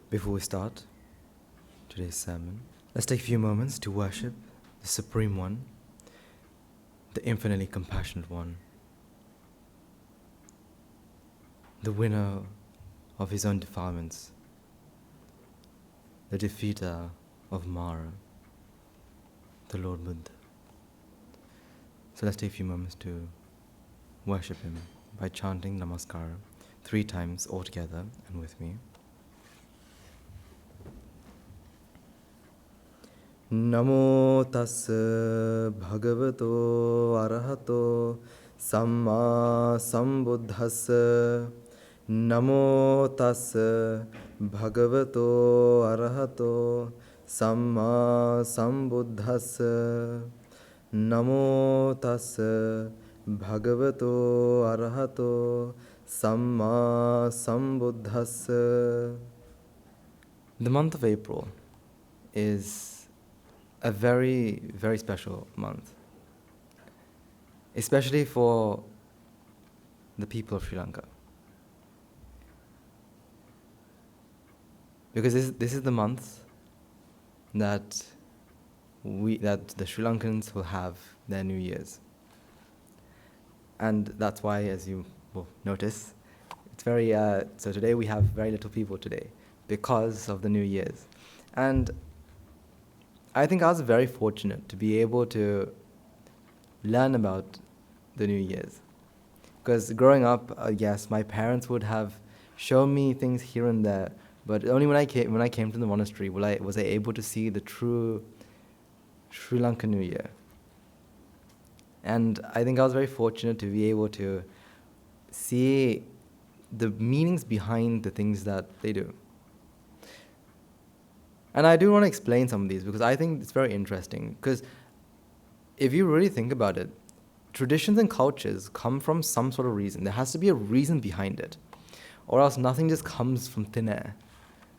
Before we start today's sermon, let's take a few moments to worship the Supreme One, the infinitely compassionate One, the winner of his own defilements, the defeater of Mara, the Lord Buddha. So let's take a few moments to worship him by chanting Namaskara 3 times all together and with me. Namo tassa bhagavato arahato samma sambuddhassa. Namo tassa bhagavato arahato samma sambuddhassa. Namo tassa bhagavato arahato samma sambuddhassa. The month of April is a very, very special month, especially for the people of Sri Lanka. Because this is the month that the Sri Lankans will have their New Year's. And that's why, as you will notice, it's very, so today we have very little people today because of the New Year's. And I think I was very fortunate to be able to learn about the New Year's. Because growing up, yes, my parents would have shown me things here and there, but only when I came to the monastery was I able to see the true Sri Lankan New Year. And I think I was very fortunate to be able to see the meanings behind the things that they do. And I do want to explain some of these because I think it's very interesting. Because if you really think about it, traditions and cultures come from some sort of reason. There has to be a reason behind it, or else nothing just comes from thin air.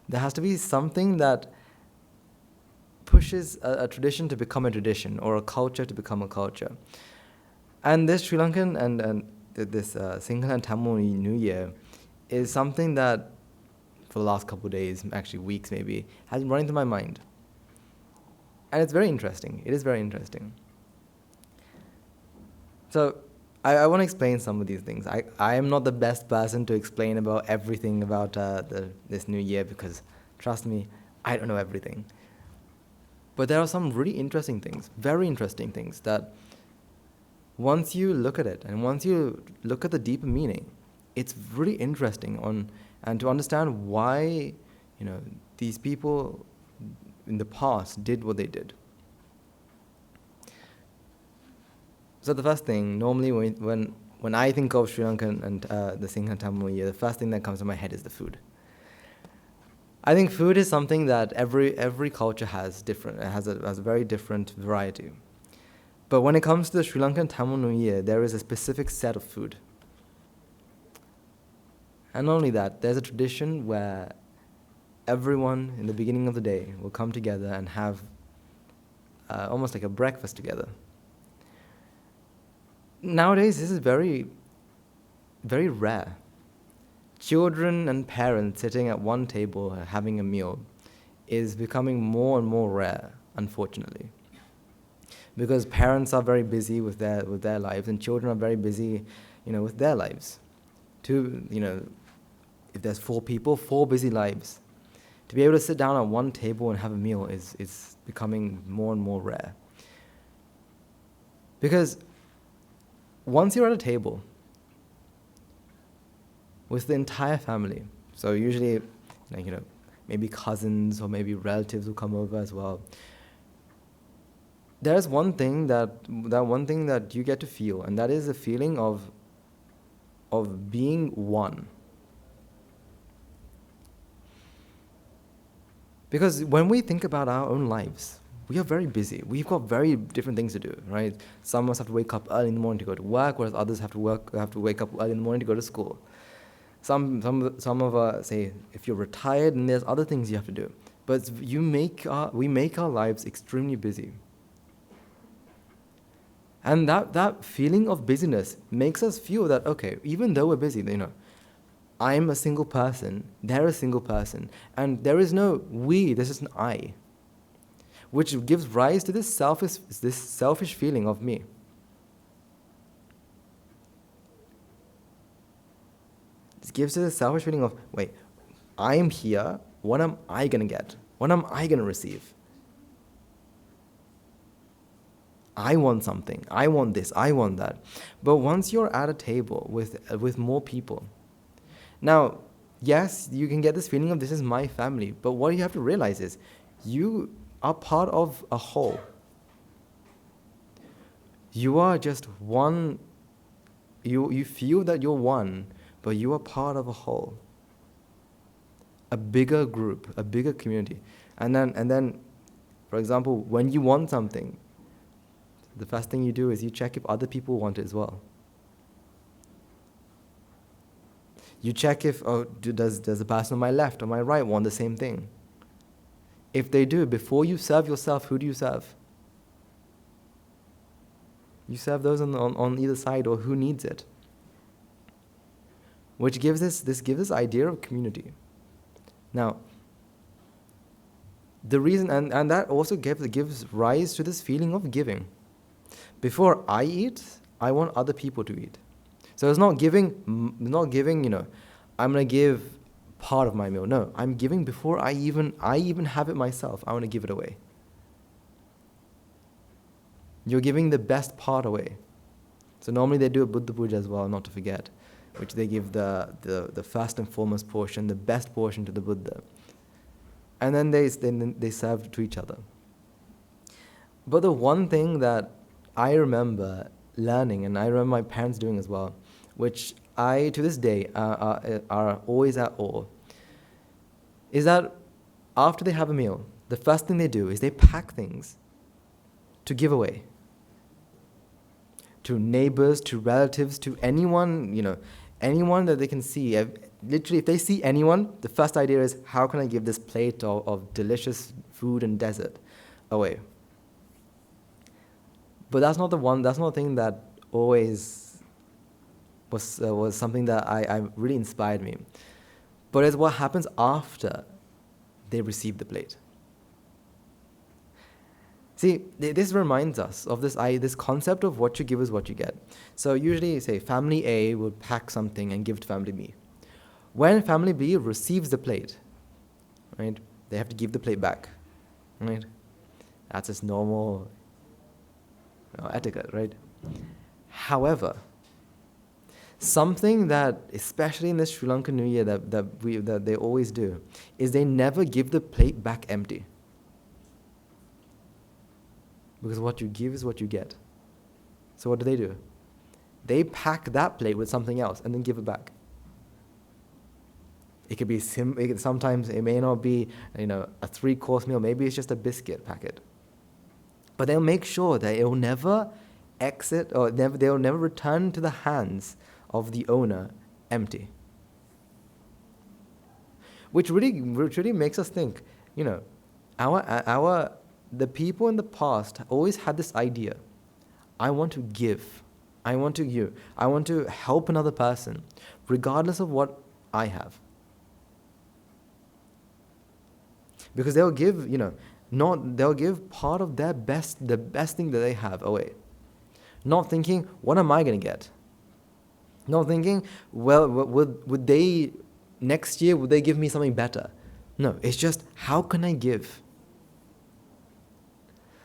There has to be something that pushes a tradition to become a tradition, or a culture to become a culture. And this Sri Lankan and this Sinhala and Tamil New Year is something that for the last couple of days, actually weeks maybe, has been running through my mind. And it's very interesting. It is very interesting. So I want to explain some of these things. I am not the best person to explain about everything about this new year because, trust me, I don't know everything. But there are some really interesting things, very interesting things that once you look at it and once you look at the deeper meaning, it's really interesting and to understand why, these people in the past did what they did. So the first thing, normally when I think of Sri Lankan and the Sinhala Tamil Year, the first thing that comes to my head is the food. I think food is something that every culture has different. It has a very different variety. But when it comes to the Sri Lankan Tamil New Year, there is a specific set of food. And not only that, there's a tradition where everyone in the beginning of the day will come together and have almost like a breakfast together. Nowadays, this is very, very rare. Children and parents sitting at one table having a meal is becoming more and more rare, unfortunately. Because parents are very busy with their lives and children are very busy, with their lives. If there's 4 people, 4 busy lives. To be able to sit down at one table and have a meal is becoming more and more rare. Because once you're at a table with the entire family, so usually, maybe cousins or maybe relatives will come over as well. There's one thing that you get to feel, and that is a feeling of being one. Because when we think about our own lives, we are very busy. We've got very different things to do, right? Some of us have to wake up early in the morning to go to work, whereas others have to wake up early in the morning to go to school. Some of us say if you're retired, and there's other things you have to do. But we make our lives extremely busy. And that feeling of busyness makes us feel that, okay, even though we're busy, I'm a single person, they're a single person, and there is no we, there's just an I, which gives rise to this selfish feeling of me. It gives us a selfish feeling of, wait, I'm here, what am I going to get? What am I going to receive? I want something, I want this, I want that. But once you're at a table with more people, now, yes, you can get this feeling of this is my family, but what you have to realize is you are part of a whole. You are just one, you feel that you're one, but you are part of a whole. A bigger group, a bigger community. And then, for example, when you want something, the first thing you do is you check if other people want it as well. You check if, does the person on my left or my right want the same thing? If they do, before you serve yourself, who do you serve? You serve those on either side, or who needs it. Which gives this idea of community. Now, the reason, and that also gives rise to this feeling of giving. Before I eat, I want other people to eat. So it's not giving, I'm going to give part of my meal. No, I'm giving before I even have it myself. I want to give it away. You're giving the best part away. So normally they do a Buddha puja as well, not to forget, which they give the first and foremost portion, the best portion to the Buddha. And then they serve to each other. But the one thing that I remember learning, and I remember my parents doing as well, which I, to this day, are always at awe, is that after they have a meal, the first thing they do is they pack things to give away. To neighbors, to relatives, to anyone, anyone that they can see. Literally, if they see anyone, the first idea is, how can I give this plate of delicious food and dessert away? But that's not the thing that always was something that I really inspired me. But it's what happens after they receive the plate. See, this reminds us of this concept of what you give is what you get. So usually, say, family A will pack something and give to family B. When family B receives the plate, right, they have to give the plate back, right? That's just normal etiquette, right? However, something that, especially in this Sri Lankan New Year, that they always do, is they never give the plate back empty. Because what you give is what you get. So what do? They pack that plate with something else and then give it back. It could be sometimes it may not be a 3-course meal. Maybe it's just a biscuit packet. But they'll make sure that it will never exit, or they'll never return to the hands of the owner empty. Which really makes us think, the people in the past always had this idea. I want to give. I want to help another person, regardless of what I have. Because they'll give, they'll give part of the best thing that they have away. Not thinking, what am I going to get? Not thinking, well, would they, next year, would they give me something better? No, it's just, how can I give?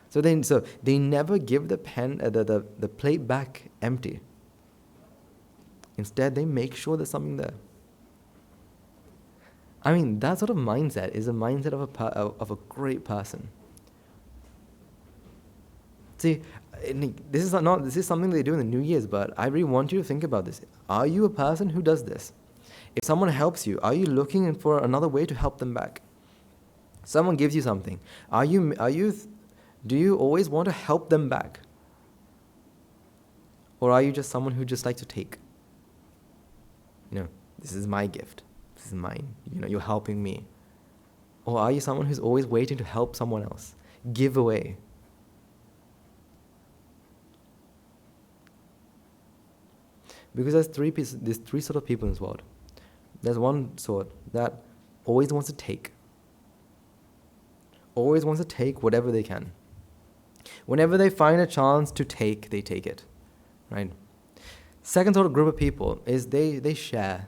So they never give the plate back empty. Instead, they make sure there's something there. I mean, that sort of mindset is a mindset of a great person. See, this is something they do in the New Year's, but I really want you to think about this. Are you a person who does this? If someone helps you, are you looking for another way to help them back? Someone gives you something. Do you always want to help them back? Or are you just someone who just likes to take? This is my gift. This is mine. You're helping me. Or are you someone who's always waiting to help someone else? Give away. Because there's three sort of people in this world. there's one sort that always wants to take. Always wants to take whatever they can. Whenever they find a chance to take, they take it, right? Second sort of group of people is they share.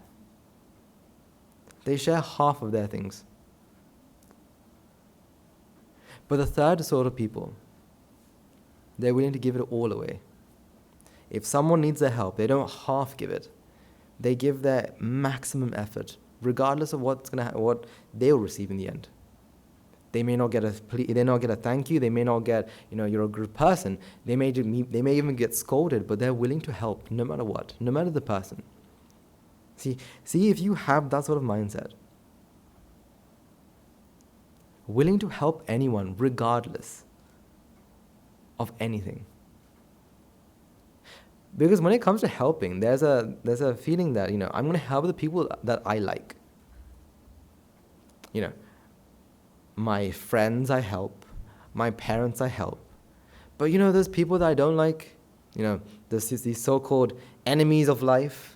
They share half of their things. But the third sort of people, they're willing to give it all away. If someone needs their help, they don't half give it. They give their maximum effort, regardless of what they'll receive in the end. They may not get a thank you. They may not get, you're a good person. They may even get scolded, but they're willing to help no matter what, no matter the person. See if you have that sort of mindset, willing to help anyone regardless of anything. Because when it comes to helping, there's a feeling that, I'm going to help the people that I like. My friends I help, my parents I help. But there's people that I don't like, there's these so-called enemies of life.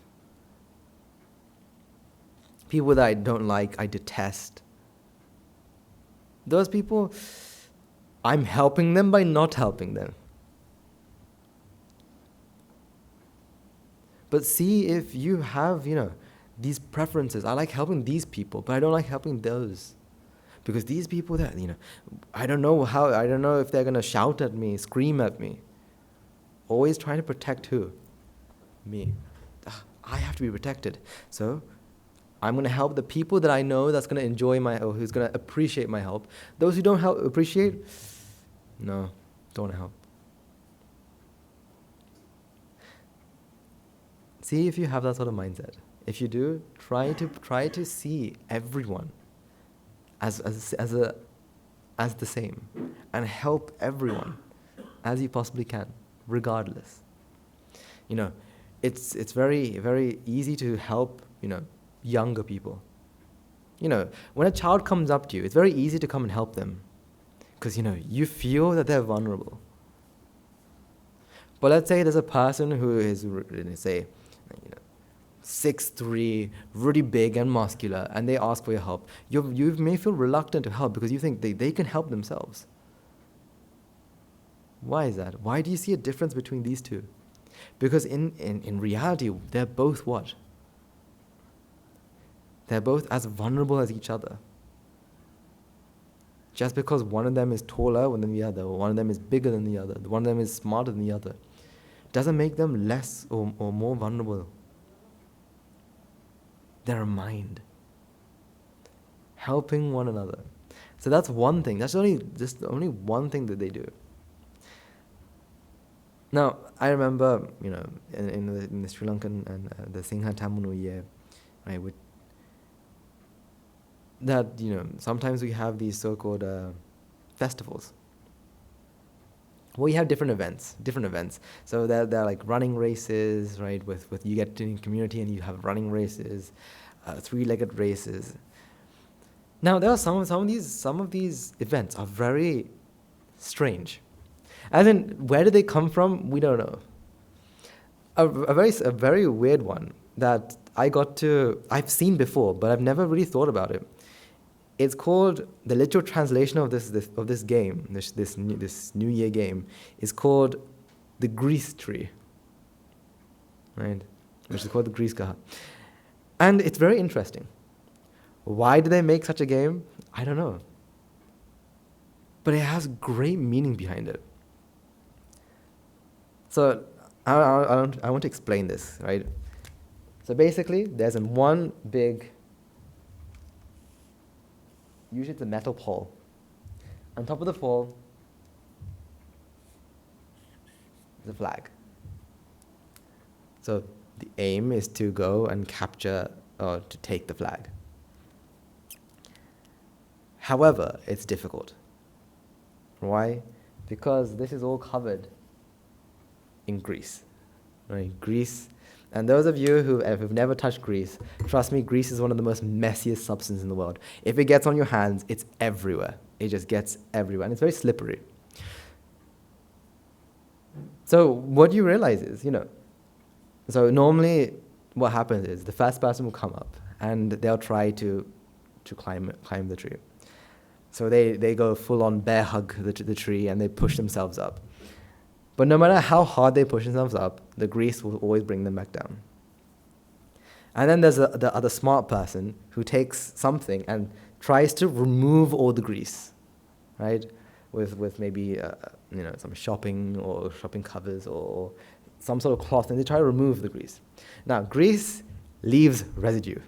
People that I don't like, I detest. Those people, I'm helping them by not helping them. But see if you have, these preferences. I like helping these people, but I don't like helping those. Because these people that, I don't know if they're going to shout at me, scream at me. Always trying to protect who? Me. I have to be protected. So I'm going to help the people that I know that's going to enjoy or who's going to appreciate my help. Those who don't appreciate, no, don't want to help. See if you have that sort of mindset. If you do, try to see everyone as the same, and help everyone as you possibly can, regardless. It's very, very easy to help, younger people. When a child comes up to you, it's very easy to come and help them, because you feel that they're vulnerable. But let's say there's a person who is, say, 6'3", really big and muscular, and they ask for your help. You may feel reluctant to help because you think they can help themselves. Why is that? Why do you see a difference between these two? Because in reality, they're both what? They're both as vulnerable as each other. Just because one of them is taller than the other, or one of them is bigger than the other, one of them is smarter than the other, doesn't make them less or more vulnerable. They're a mind. Helping one another. So that's one thing. That's only one thing that they do. Now, I remember, in the Sri Lankan and the Singha Tamil New Year, right, that, sometimes we have these so-called festivals. Well, you have different events. So they're like running races, right? With you get in community and you have running races, three-legged races. Now there are some of these events are very strange. As in, where do they come from? We don't know. A very weird one that I've seen before, but I've never really thought about it. It's called, the literal translation of this game, this New Year game, is called the Grease Tree, right? Which is called the Grease Kaha. And it's very interesting. Why do they make such a game? I don't know. But it has great meaning behind it. So I want to explain this, right? So basically, there's one big, usually it's a metal pole. On top of the pole is a flag. So the aim is to go and capture or to take the flag. However, it's difficult. Why? Because this is all covered in grease, right? Grease. And those of you who have never touched grease, trust me, grease is one of the most messiest substances in the world. If it gets on your hands, it's everywhere. It just gets everywhere, and it's very slippery. So what you realize is, so normally what happens is the first person will come up and they'll try to climb the tree. So they go full on bear hug the tree, and they push themselves up. But no matter how hard they push themselves up, the grease will always bring them back down. And then there's the other smart person who takes something and tries to remove all the grease, right? With maybe some shopping covers or some sort of cloth, and they try to remove the grease. Now, grease leaves residue,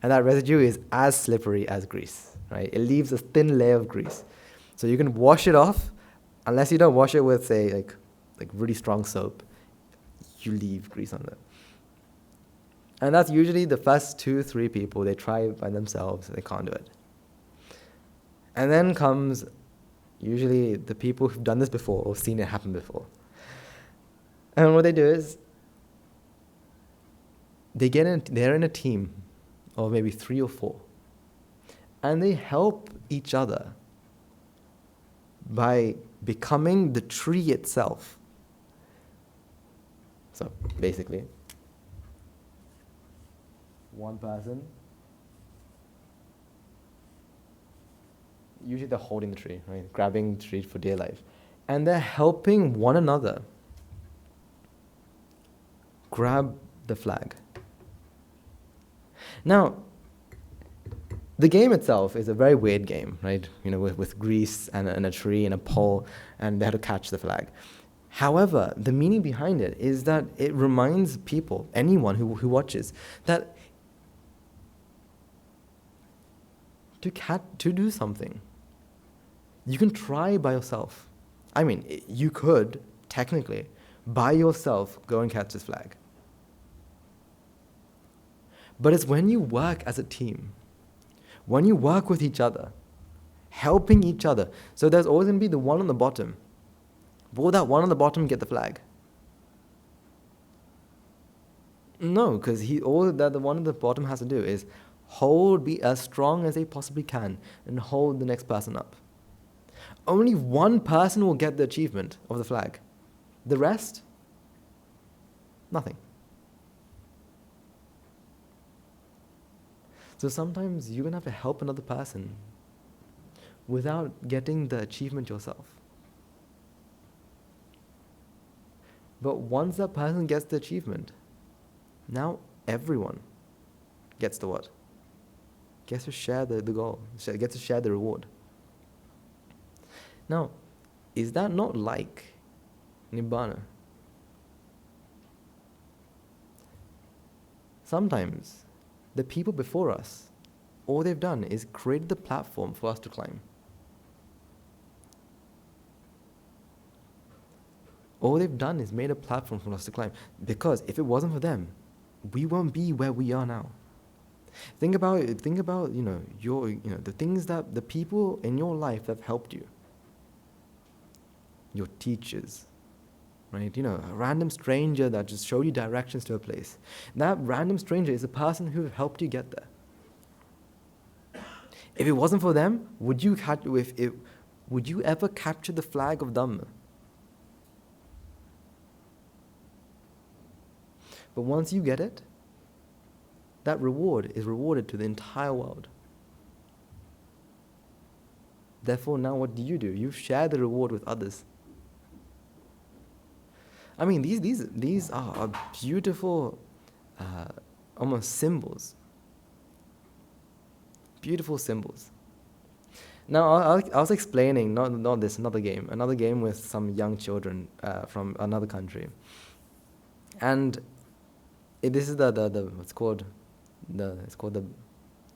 and that residue is as slippery as grease, right? It leaves a thin layer of grease. So you can wash it off, unless you don't wash it with, say, like really strong soap, you leave grease on there. And that's usually the first 2-3 people. They try it by themselves, they can't do it. And then comes usually the people who've done this before or seen it happen before. And what they do is they're in a team of maybe 3 or 4. And they help each other by becoming the tree itself. So basically, one person, usually they're holding the tree, right? Grabbing the tree for dear life. And they're helping one another grab the flag. Now, the game itself is a very weird game, right? With grease and a tree and a pole, and they have to catch the flag. However, the meaning behind it is that it reminds people, anyone who watches, that to do something, you can try by yourself. I mean, you could, technically, by yourself, go and catch this flag. But it's when you work as a team, when you work with each other, helping each other. So there's always going to be the one on the bottom. Will that one on the bottom get the flag? No, because all that the one on the bottom has to do is be as strong as they possibly can, and hold the next person up. Only one person will get the achievement of the flag. The rest, nothing. So sometimes you're going to have to help another person without getting the achievement yourself. But once that person gets the achievement, now everyone gets the what? Gets to share the goal, gets to share the reward. Now, is that not like Nibbana? Sometimes, the people before us, all they've done is created the platform for us to climb. All they've done is made a platform for us to climb. Because if it wasn't for them, we won't be where we are now. Think about the things that the people in your life that have helped you. Your teachers, right? A random stranger that just showed you directions to a place. That random stranger is the person who helped you get there. If it wasn't for them, would you ever capture the flag of Dhamma? But once you get it, that reward is rewarded to the entire world. Therefore, now what do? You share the reward with others. I mean, these are beautiful, almost symbols. Beautiful symbols. Now, I was explaining, not this, another game with some young children from another country. And this is it's called the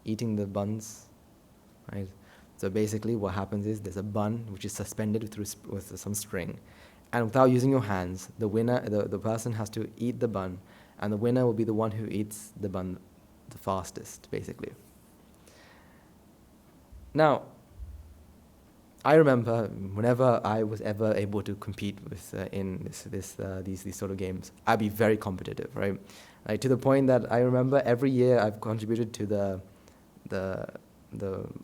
eating the buns, right? So basically what happens is there's a bun which is suspended with some string, and without using your hands, the winner, the person has to eat the bun, and the winner will be the one who eats the bun the fastest, basically. Now, I remember whenever I was ever able to compete with in these sort of games, I'd be very competitive, right? Like, to the point that I remember every year I've contributed to the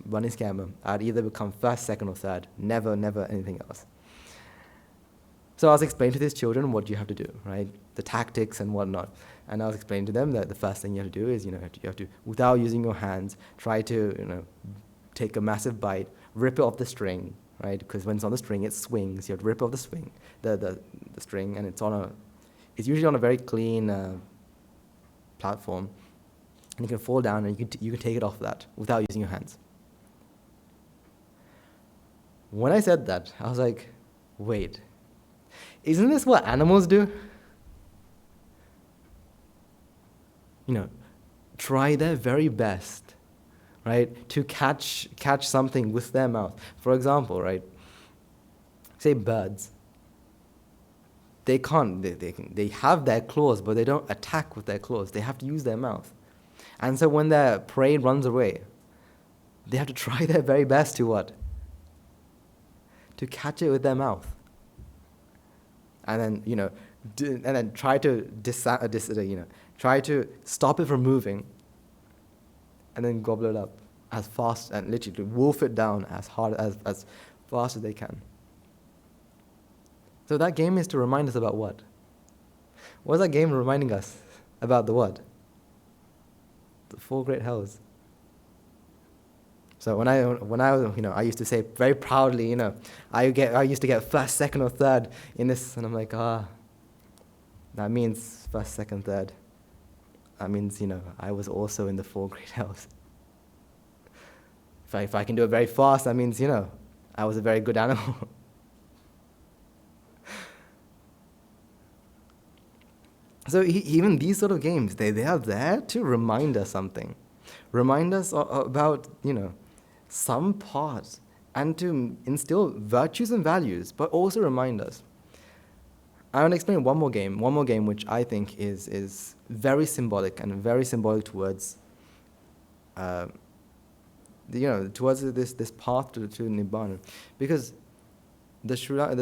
bunny scammer. I'd either become first, second, or third. Never anything else. So I was explaining to these children what you have to do, right? The tactics and whatnot. And I was explaining to them that the first thing you have to do is, you have to, without using your hands, try to, take a massive bite, rip it off the string, right? Because when it's on the string, it swings. You have to rip off the swing, the string, and it's usually on a very clean platform, and you can fall down and you can take it off that without using your hands. When I said that, I was like, wait, isn't this what animals do? Try their very best, right, to catch something with their mouth. For example, right, say birds. They can't, they have their claws, but they don't attack with their claws. They have to use their mouth. And so when their prey runs away, they have to try their very best to what? To catch it with their mouth. And then, try to try to stop it from moving, and then gobble it up as fast and literally wolf it down as fast as they can. So that game is to remind us about what? What is that game reminding us about? The what? The Four Great Hells. So when I was, I used to say very proudly, I used to get first, second, or third in this, and I'm like, that means first, second, third. That means, I was also in the Four Great Hells. If I can do it very fast, that means, I was a very good animal. So even these sort of games, they are there to remind us something. Remind us about, some part, and to instill virtues and values, but also remind us. I want to explain one more game which I think is very symbolic and very symbolic towards, towards this path to Nibbana, because the Sinhala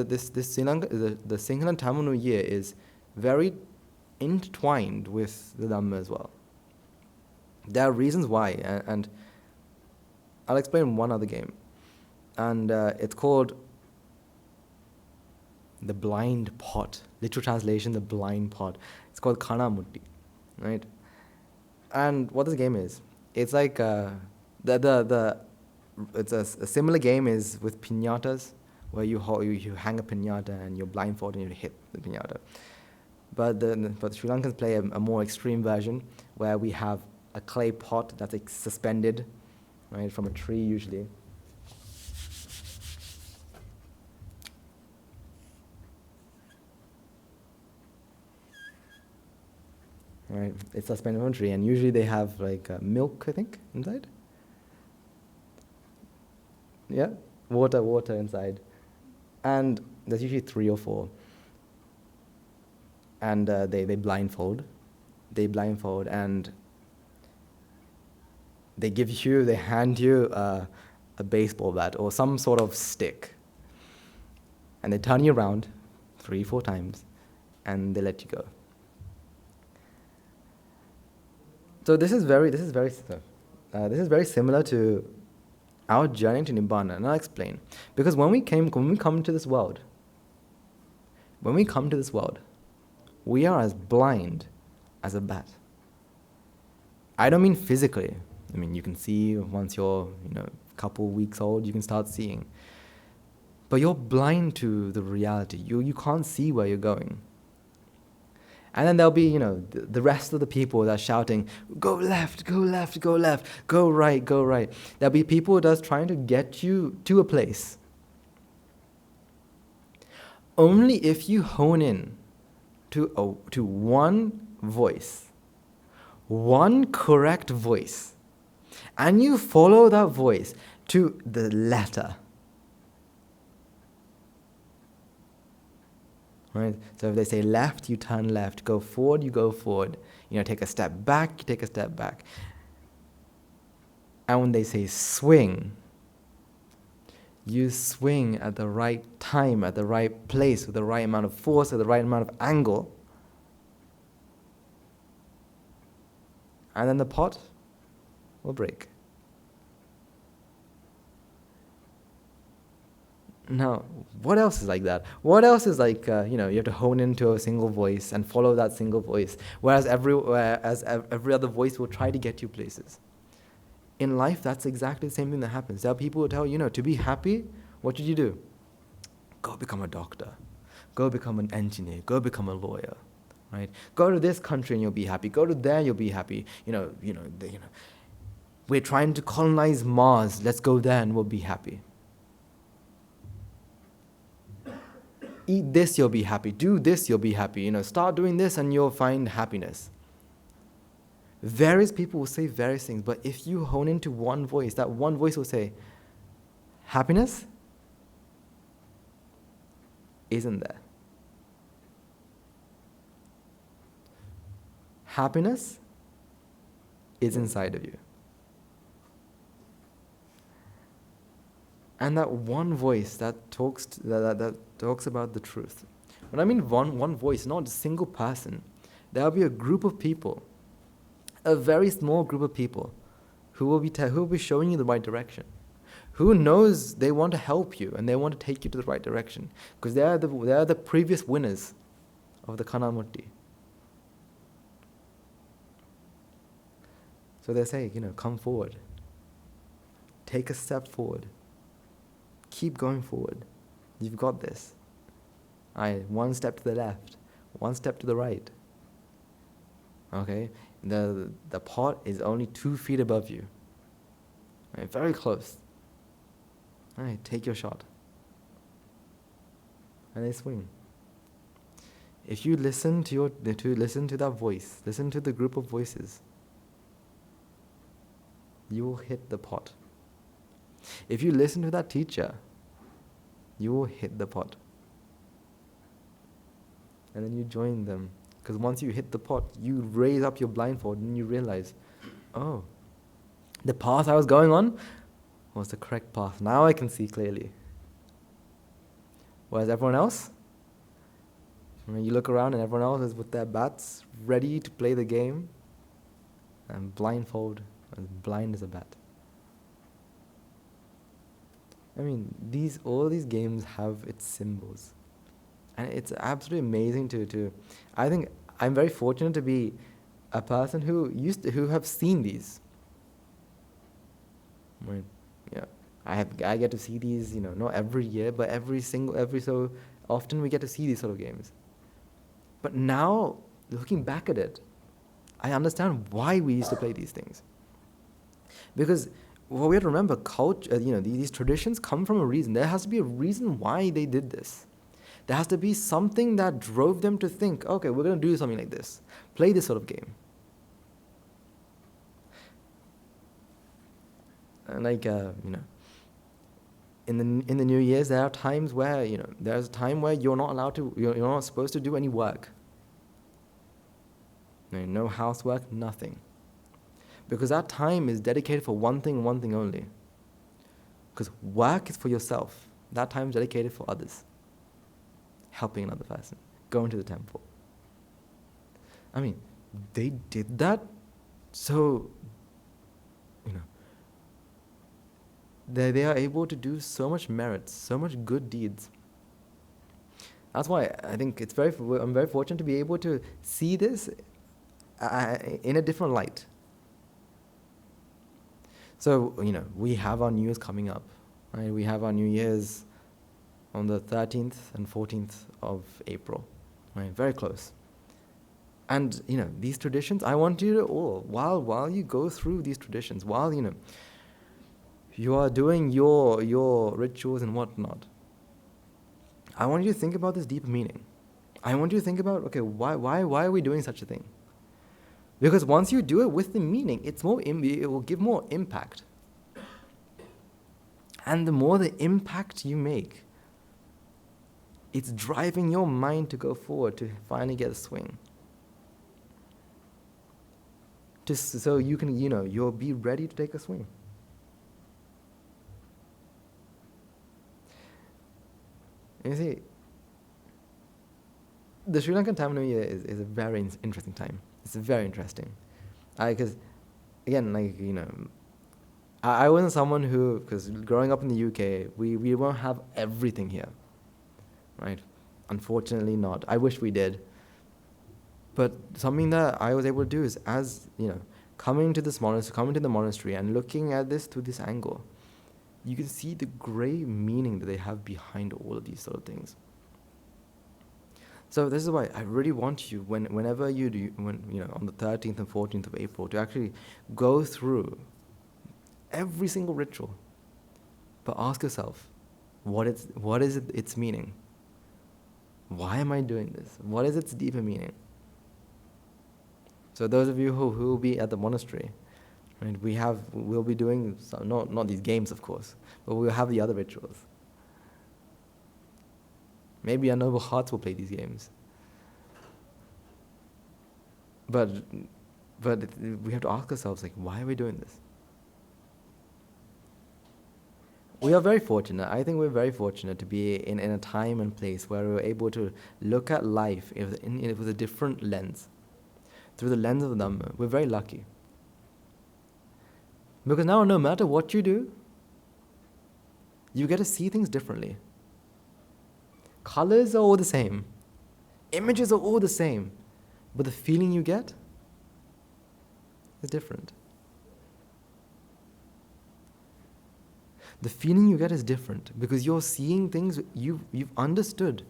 Tamil New Year is very intertwined with the Dhamma as well. There are reasons why, and I'll explain one other game, and it's called the Blind Pot. Literal translation: the Blind Pot. It's called Kana Mutti, right? And what this game is, it's like it's a similar game is with piñatas, where you hang a piñata and you're blindfolded and you hit the piñata. But the Sri Lankans play a more extreme version, where we have a clay pot that's suspended, right, from a tree usually. Right, it's suspended from a tree, and usually they have like milk, I think, inside. Yeah, water inside, and there's usually 3 or 4. And they blindfold, and they hand you a baseball bat or some sort of stick, and they turn you around 3-4 times, and they let you go. So this is very similar to our journey to Nibbana, and I'll explain. Because when we come to this world, we are as blind as a bat. I don't mean physically. I mean, you can see once you're, a couple weeks old, you can start seeing. But you're blind to the reality. You can't see where you're going. And then there'll be, the rest of the people that are shouting, go left, go left, go left, go right, go right. There'll be people that's trying to get you to a place. Only if you hone in to one voice, one correct voice, and you follow that voice to the letter. Right? So if they say left, you turn left. Go forward, you go forward. Take a step back, you take a step back. And when they say swing, you swing at the right time, at the right place, with the right amount of force, at the right amount of angle. And then the pot will break. Now, what else is like that? What else is like, you have to hone into a single voice and follow that single voice, whereas every other voice will try to get you places. In life, that's exactly the same thing that happens. There are people who tell you, to be happy, what should you do? Go become a doctor. Go become an engineer. Go become a lawyer, right? Go to this country and you'll be happy. Go to there, you'll be happy. We're trying to colonize Mars. Let's go there and we'll be happy. Eat this, you'll be happy. Do this, you'll be happy. Start doing this and you'll find happiness. Various people will say various things, but if you hone into one voice, that one voice will say, happiness isn't there. Happiness is inside of you. And that one voice that talks that talks about the truth. When I mean one voice, not a single person, there will be a group of people, a very small group of people, who will be showing you the right direction, who knows they want to help you and they want to take you to the right direction, because they are the previous winners of the Kanamurti. So they say, come forward, take a step forward, keep going forward. You've got this. One step to the left, one step to the right. Okay, the pot is only 2 feet above you. Right, very close. All right, take your shot. And they swing. If you listen to that voice, listen to the group of voices, you will hit the pot. If you listen to that teacher, you will hit the pot. And then you join them. Because once you hit the pot, you raise up your blindfold and you realize, oh, the path I was going on was the correct path. Now I can see clearly. Whereas everyone else, when you look around and everyone else is with their bats, ready to play the game, and blindfold, as blind as a bat. All these games have its symbols. And it's absolutely amazing to I think I'm very fortunate to be a person who have seen these. Right. Yeah. I get to see these, not every year, but every so often we get to see these sort of games. But now, looking back at it, I understand why we used to play these things. Because we have to remember, culture, these traditions come from a reason. There has to be a reason why they did this. There has to be something that drove them to think, okay, we're going to do something like this. Play this sort of game. And in the New Year's, there are times where, there's a time where you're not supposed to do any work. No housework, nothing. Because that time is dedicated for one thing only. Because work is for yourself. That time is dedicated for others. Helping another person. Going to the temple. They did that so, they are able to do so much merit, so much good deeds. That's why I think I'm very fortunate to be able to see this in a different light. So, we have our New Year's coming up, right? We have our New Year's on the 13th and 14th of April, right? Very close. And, these traditions, I want you to all, while you go through these traditions, while, you are doing your rituals and whatnot, I want you to think about this deeper meaning. I want you to think about, okay, why are we doing such a thing? Because once you do it with the meaning, it will give more impact. And the more the impact you make, it's driving your mind to go forward, to finally get a swing. So you can, you'll be ready to take a swing. You see, the Sri Lankan Tamil New Year is a very interesting time. It's very interesting. Because, again, I wasn't someone who, because growing up in the UK, we won't have everything here, right? Unfortunately not. I wish we did. But something that I was able to do is, as, coming to the monastery and looking at this through this angle, you can see the great meaning that they have behind all of these sort of things. So this is why I really want you, whenever you do, on the 13th and 14th of April, to actually go through every single ritual, but ask yourself, what is its meaning? Why am I doing this? What is its deeper meaning? So those of you who will be at the monastery, right, we'll be doing some, not these games, of course, but we'll have the other rituals. Maybe our noble hearts will play these games. But we have to ask ourselves, why are we doing this? We are very fortunate. I think we're very fortunate to be in a time and place where we're able to look at life with a different lens. Through the lens of the Dhamma. We're very lucky. Because now, no matter what you do, you get to see things differently. Colors are all the same. Images are all the same. But the feeling you get is different. The feeling you get is different because you're seeing things you've understood.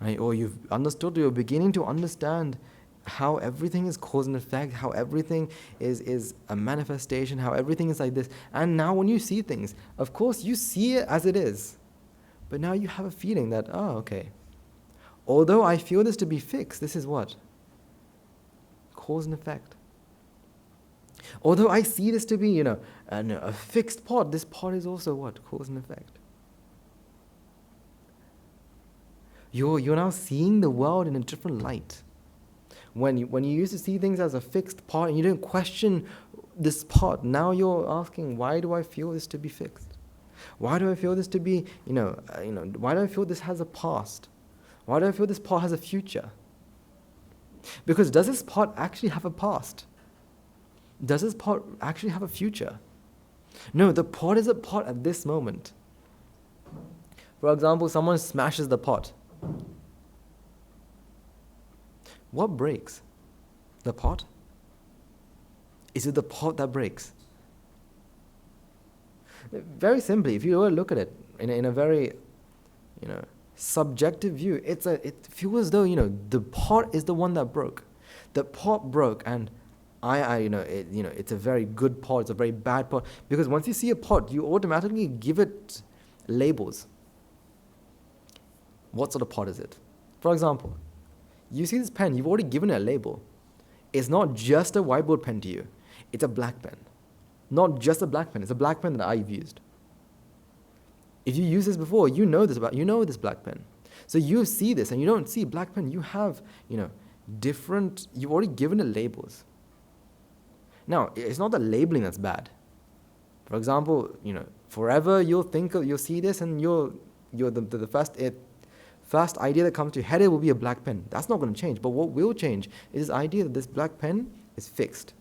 Right? Or you've understood, or you're beginning to understand how everything is cause and effect, how everything is a manifestation, how everything is like this. And now when you see things, of course you see it as it is. But now you have a feeling that, okay. Although I feel this to be fixed, this is what? Cause and effect. Although I see this to be, a fixed pot, this pot is also what? Cause and effect. You're now seeing the world in a different light. When you used to see things as a fixed pot and you didn't question this pot, now you're asking, why do I feel this to be fixed? Why do I feel this to be, why do I feel this has a past? Why do I feel this pot has a future? Because does this pot actually have a past? Does this pot actually have a future? No, the pot is a pot at this moment. For example, someone smashes the pot. What breaks? The pot? Is it the pot that breaks? Very simply, if you were to look at it in a very, subjective view, it feels as though, the pot is the one that broke. The pot broke, and it's a very good pot, it's a very bad pot. Because once you see a pot, you automatically give it labels. What sort of pot is it? For example, you see this pen, you've already given it a label. It's not just a whiteboard pen to you. It's a black pen. Not just a black pen, it's a black pen that I've used. If you used this before, you know this black pen. So you see this and you don't see black pen, you have, you've already given it labels. Now, it's not the labeling that's bad. For example, forever you'll see this and the first idea that comes to your head, it will be a black pen. That's not going to change. But what will change is this idea that this black pen is fixed.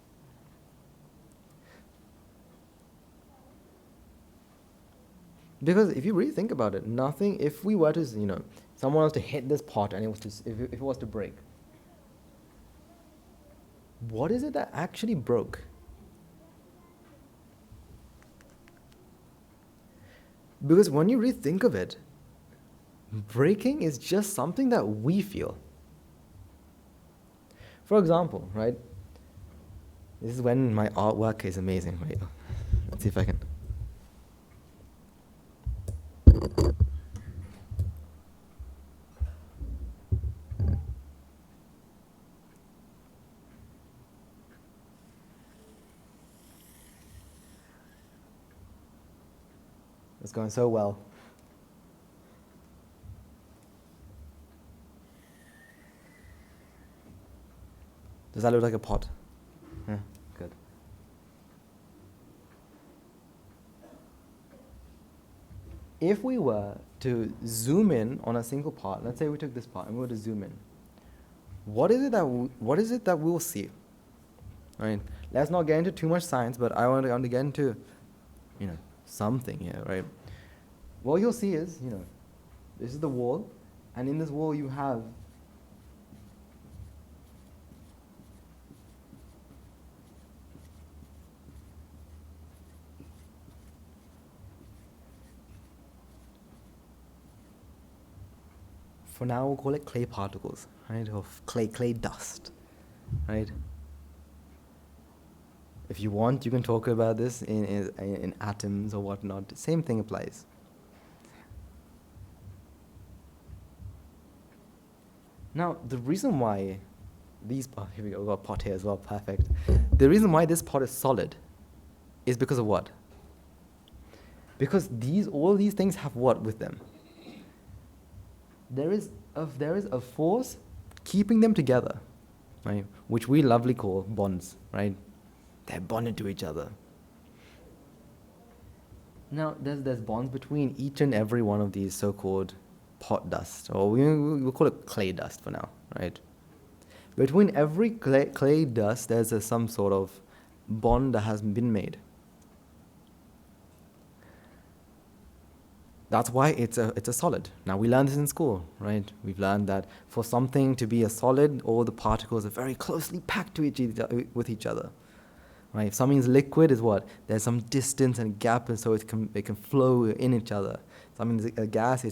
Because if you really think about it, if we were to, someone was to hit this pot and if it was to break, what is it that actually broke? Because when you really think of it, breaking is just something that we feel. For example, right? This is when my artwork is amazing. Wait, let's see if I can. It's going so well. Does that look like a pot? Yeah, good. If we were to zoom in on a single part, let's say we took this part and we were to zoom in, what is it that we'll see? Right? let's not get into too much science, but I want to get into, something here, right? What you'll see is, this is the wall, and in this wall you have for now we'll call it clay particles, right? Or clay dust, right? If you want, you can talk about this in atoms or whatnot. Same thing applies. Now, the reason why here we go, we've got a pot here as well, perfect. The reason why this pot is solid is because of what? Because all these things have what with them? There is a force keeping them together, right? Which we lovely call bonds, right? They're bonded to each other. Now, there's bonds between each and every one of these so-called pot dust, or we'll call it clay dust for now, right? Between every clay dust, there's some sort of bond that has been made. That's why it's a solid. Now, we learned this in school, right? We've learned that for something to be a solid, all the particles are very closely packed with each other. Right? If something's liquid, is what? There's some distance and gap, and so it can flow in each other. Something's a gas,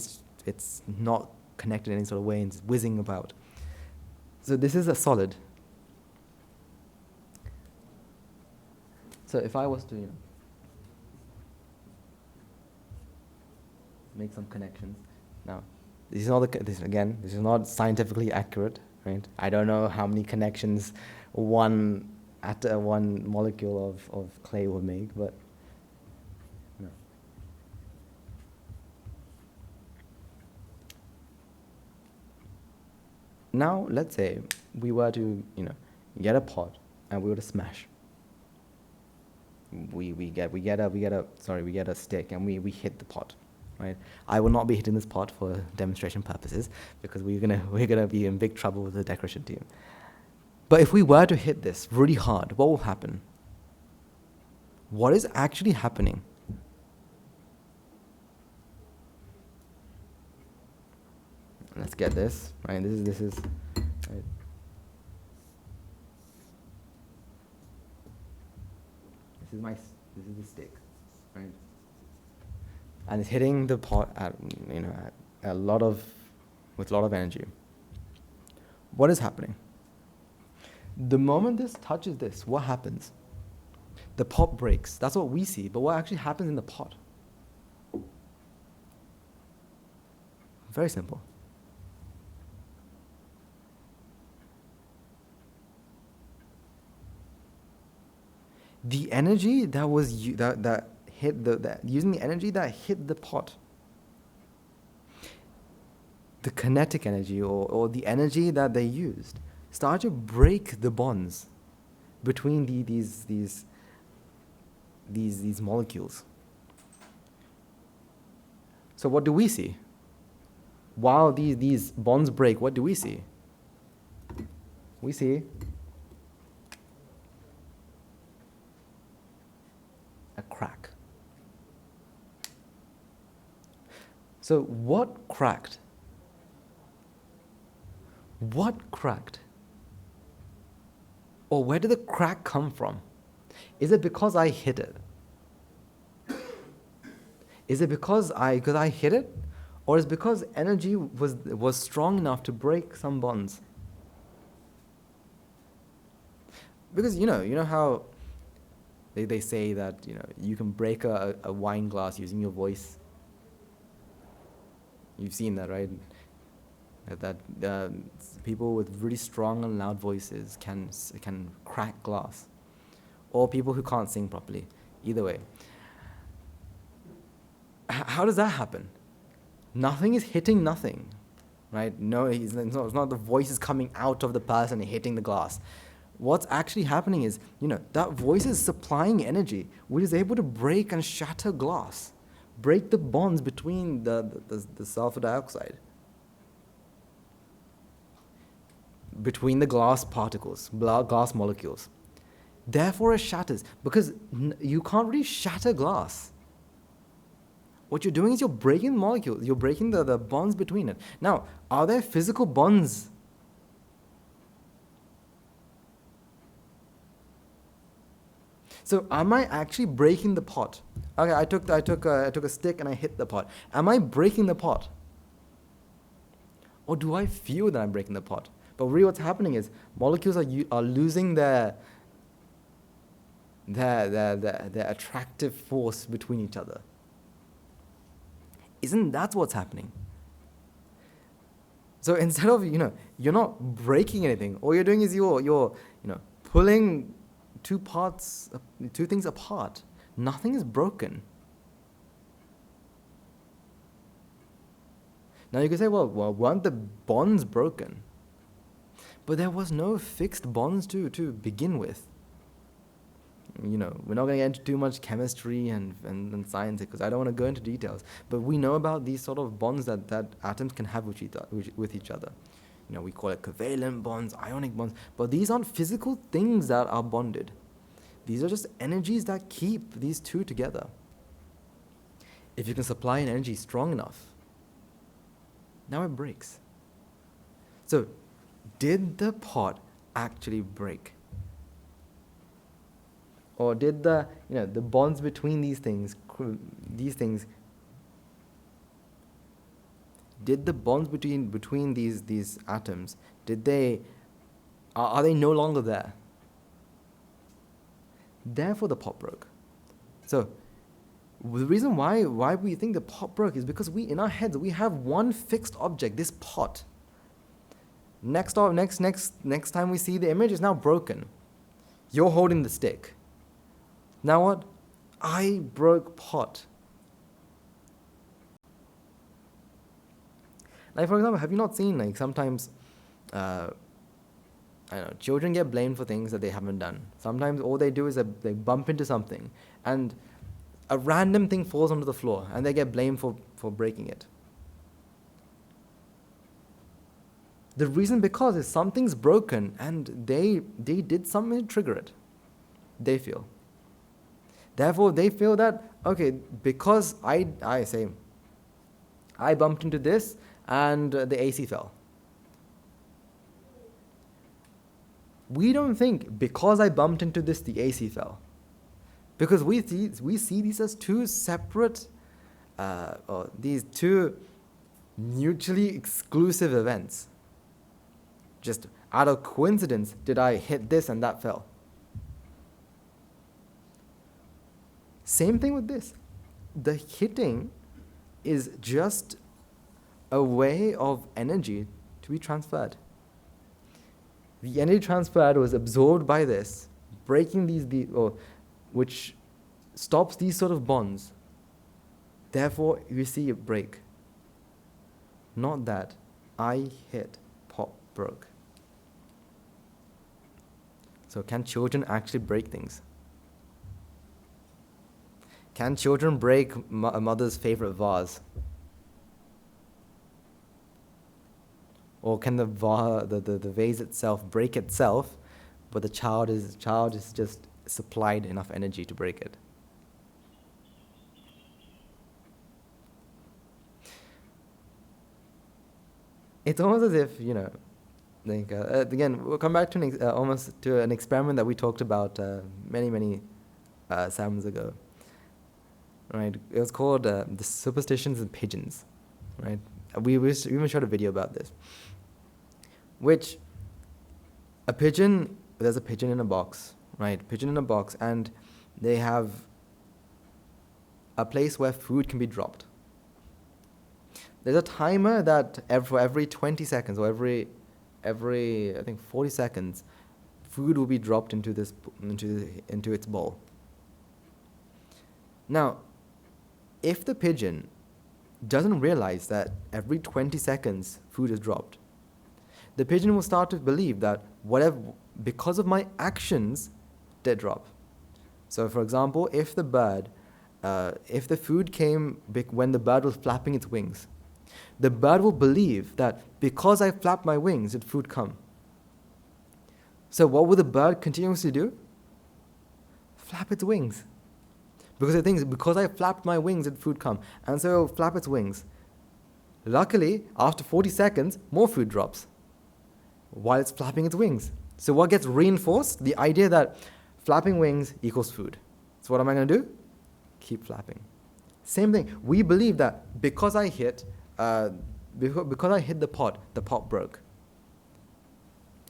it's not connected in any sort of way, and it's whizzing about. So this is a solid. So if I was to, make some connections. Now, this is not scientifically accurate, right? I don't know how many connections one molecule of clay will make, but no. Now, let's say we were to, get a pot and we were to smash. We get a stick and we hit the pot, right? I will not be hitting this pot for demonstration purposes because we're gonna be in big trouble with the decoration team. But if we were to hit this really hard, what will happen? What is actually happening? Let's get this, right? This is right. This is the stick, right? And it's hitting the pot with a lot of energy. What is happening? The moment this touches this, what happens? The pot breaks. That's what we see, but what actually happens in the pot? Very simple. The energy that was using the energy that hit the pot, the kinetic energy or the energy that they used, started to break the bonds between these molecules. So what do we see? While these bonds break, what do we see? We see a crack. So what cracked? What cracked? Or where did the crack come from? Is it because I hit it? Is it because I hit it? Or is it because energy was strong enough to break some bonds? Because you know how they say that you can break a wine glass using your voice. You've seen that, right? That people with really strong and loud voices can crack glass, or people who can't sing properly. Either way, how does that happen? Nothing is hitting nothing, right? No, it's not the voices coming out of the person and hitting the glass. What's actually happening is, that voice is supplying energy, which is able to break and shatter glass, break the bonds between the sulfur dioxide, between the glass particles, glass molecules. Therefore, it shatters. Because you can't really shatter glass. What you're doing is you're breaking molecules. You're breaking the bonds between it. Now, are there physical bonds? So, am I actually breaking the pot? Okay, I took a stick and I hit the pot. Am I breaking the pot? Or do I feel that I'm breaking the pot? But really, what's happening is molecules are losing their attractive force between each other. Isn't that what's happening? So instead of, you're not breaking anything. All you're doing is you're pulling two things apart. Nothing is broken. Now you can say, well, weren't the bonds broken? But there was no fixed bonds to begin with. We're not going to get into too much chemistry and science because I don't want to go into details. But we know about these sort of bonds that atoms can have with each other. We call it covalent bonds, ionic bonds. But these aren't physical things that are bonded. These are just energies that keep these two together. If you can supply an energy strong enough, now it breaks. So, did the pot actually break? Or did the bonds between these things, did the bonds between these atoms, are they no longer there? Therefore the pot broke. So the reason why we think the pot broke is because in our heads we have one fixed object, this pot. Next time we see the image, it's now broken. You're holding the stick. Now what? I broke pot. Like, for example, have you not seen, sometimes, children get blamed for things that they haven't done. Sometimes all they do is they bump into something, and a random thing falls onto the floor, and they get blamed for breaking it. The reason because is something's broken, and they did something to trigger it. They feel. Therefore, they feel that, okay, because I bumped into this and the AC fell. We don't think because I bumped into this, the AC fell. Because we see these as two separate, or these two mutually exclusive events. Just out of coincidence, did I hit this and that fell? Same thing with this. The hitting is just a way of energy to be transferred. The energy transferred was absorbed by this, breaking which stops these sort of bonds. Therefore, you see it break. Not that I hit, pop, broke. So can children actually break things? Can children break a mother's favorite vase? Or can the vase itself break itself, but the child is just supplied enough energy to break it? It's almost as if, again, we'll come back to almost to an experiment that we talked about many sermons ago. Right, it was called the superstitions and pigeons. Right, we even showed a video about this. Which there's a pigeon in a box, right? Pigeon in a box, and they have a place where food can be dropped. There's a timer that for every 20 seconds or every I think 40 seconds, food will be dropped into its bowl. Now, if the pigeon doesn't realize that every 20 seconds food is dropped, the pigeon will start to believe that because of my actions, they drop. So, for example, if the food came when the bird was flapping its wings, the bird will believe that because I flapped my wings, did food come. So what will the bird continuously do? flap its wings. Because it thinks, because I flapped my wings, did food come? And so it'll flap its wings. Luckily, after 40 seconds, more food drops while it's flapping its wings. So what gets reinforced? The idea that flapping wings equals food. So what am I going to do? Keep flapping. Same thing. We believe that because I hit the pot broke.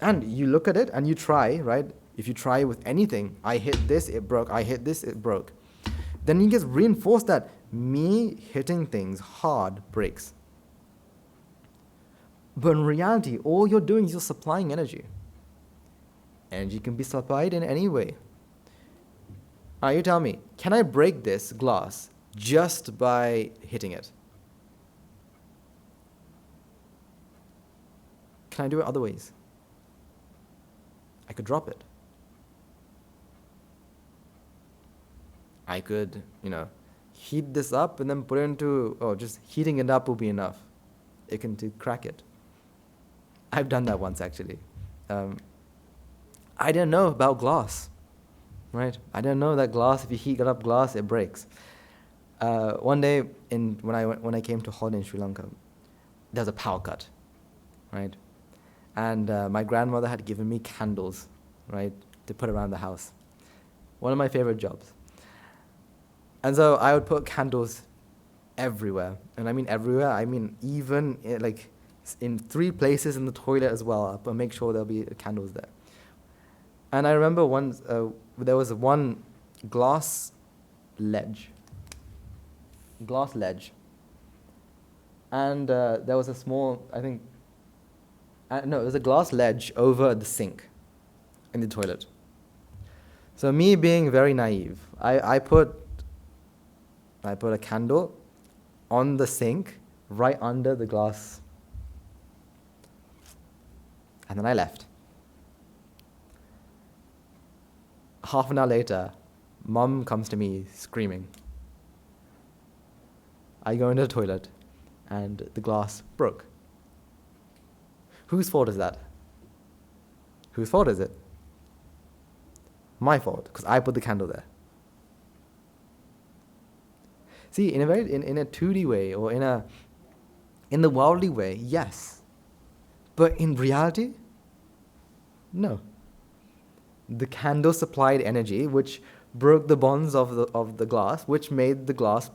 And you look at it and you try, right? If you try with anything, I hit this, it broke. I hit this, it broke. Then it gets reinforced that me hitting things hard breaks. But in reality, all you're doing is you're supplying energy. Energy can be supplied in any way. Now you tell me, can I break this glass just by hitting it? Can I do it other ways? I could drop it. I could, heat this up and then put it into, just heating it up will be enough. It can crack it. I've done that once actually. I didn't know about glass, right? I didn't know that glass, if you heat up glass, it breaks. One day when I came to holiday in Sri Lanka, there was a power cut, right? And my grandmother had given me candles, right, to put around the house. One of my favorite jobs. And so I would put candles everywhere. And I mean everywhere, I mean even in 3 places in the toilet as well. I'll make sure there'll be candles there. And I remember once there was one glass ledge. And there was a small, it was a glass ledge over the sink in the toilet. So me being very naive, I put a candle on the sink right under the glass. And then I left. Half an hour later, Mum comes to me screaming. I go into the toilet and the glass broke. Whose fault is that? Whose fault is it? My fault, because I put the candle there. See, in a 2D way or in the worldly way, yes. But in reality, no. The candle supplied energy, which broke the bonds of the glass, which made the glass,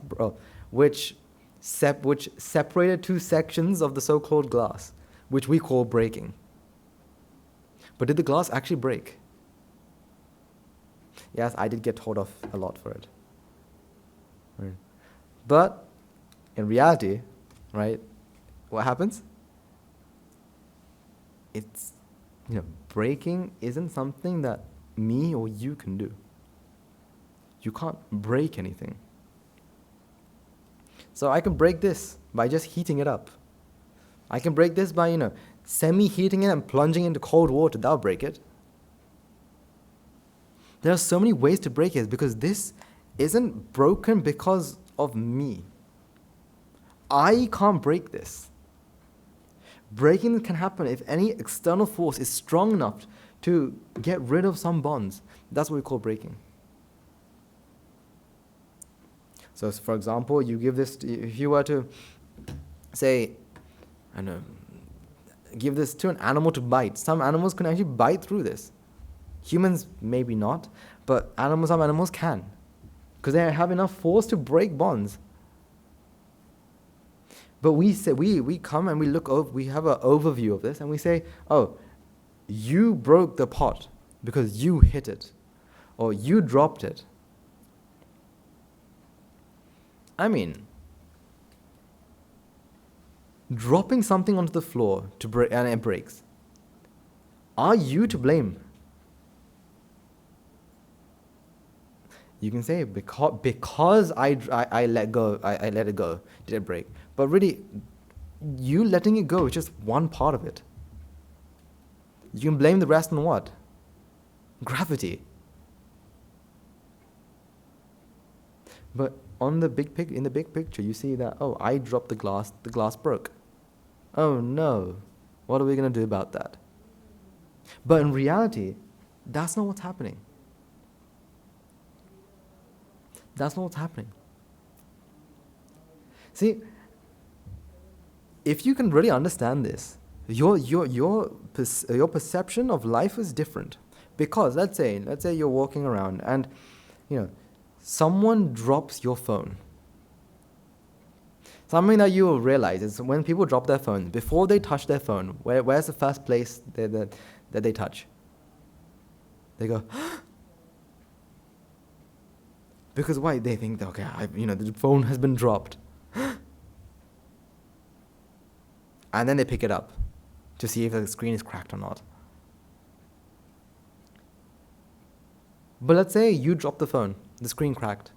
which separated 2 sections of the so-called glass, which we call breaking. But did the glass actually break? Yes, I did get told off a lot for it. Right. But in reality, right, what happens? It's, breaking isn't something that me or you can do. You can't break anything. So I can break this by just heating it up. I can break this by, semi-heating it and plunging into cold water. That'll break it. There are so many ways to break it because this isn't broken because of me. I can't break this. Breaking can happen if any external force is strong enough to get rid of some bonds. That's what we call breaking. So, for example, you give this, if you were to say, give this to an animal to bite. Some animals can actually bite through this. Humans, maybe not, but some animals can. Because they have enough force to break bonds. But we say we come and we look over, we have an overview of this and we say, oh, you broke the pot because you hit it or you dropped it. I mean, dropping something onto the floor and it breaks. Are you to blame? You can say because I let it go, did it break? But really, you letting it go is just one part of it. You can blame the rest on what? Gravity. But in the big picture, you see that, oh, I dropped the glass broke. Oh no, what are we going to do about that? But in reality, that's not what's happening. That's not what's happening. See, if you can really understand this, your perception of life is different. Because let's say you're walking around and someone drops your phone. Something that you will realize is when people drop their phone, before they touch their phone, where's the first place that they touch? They go, because why? They think, okay, the phone has been dropped. And then they pick it up to see if the screen is cracked or not. But let's say you drop the phone, the screen cracked.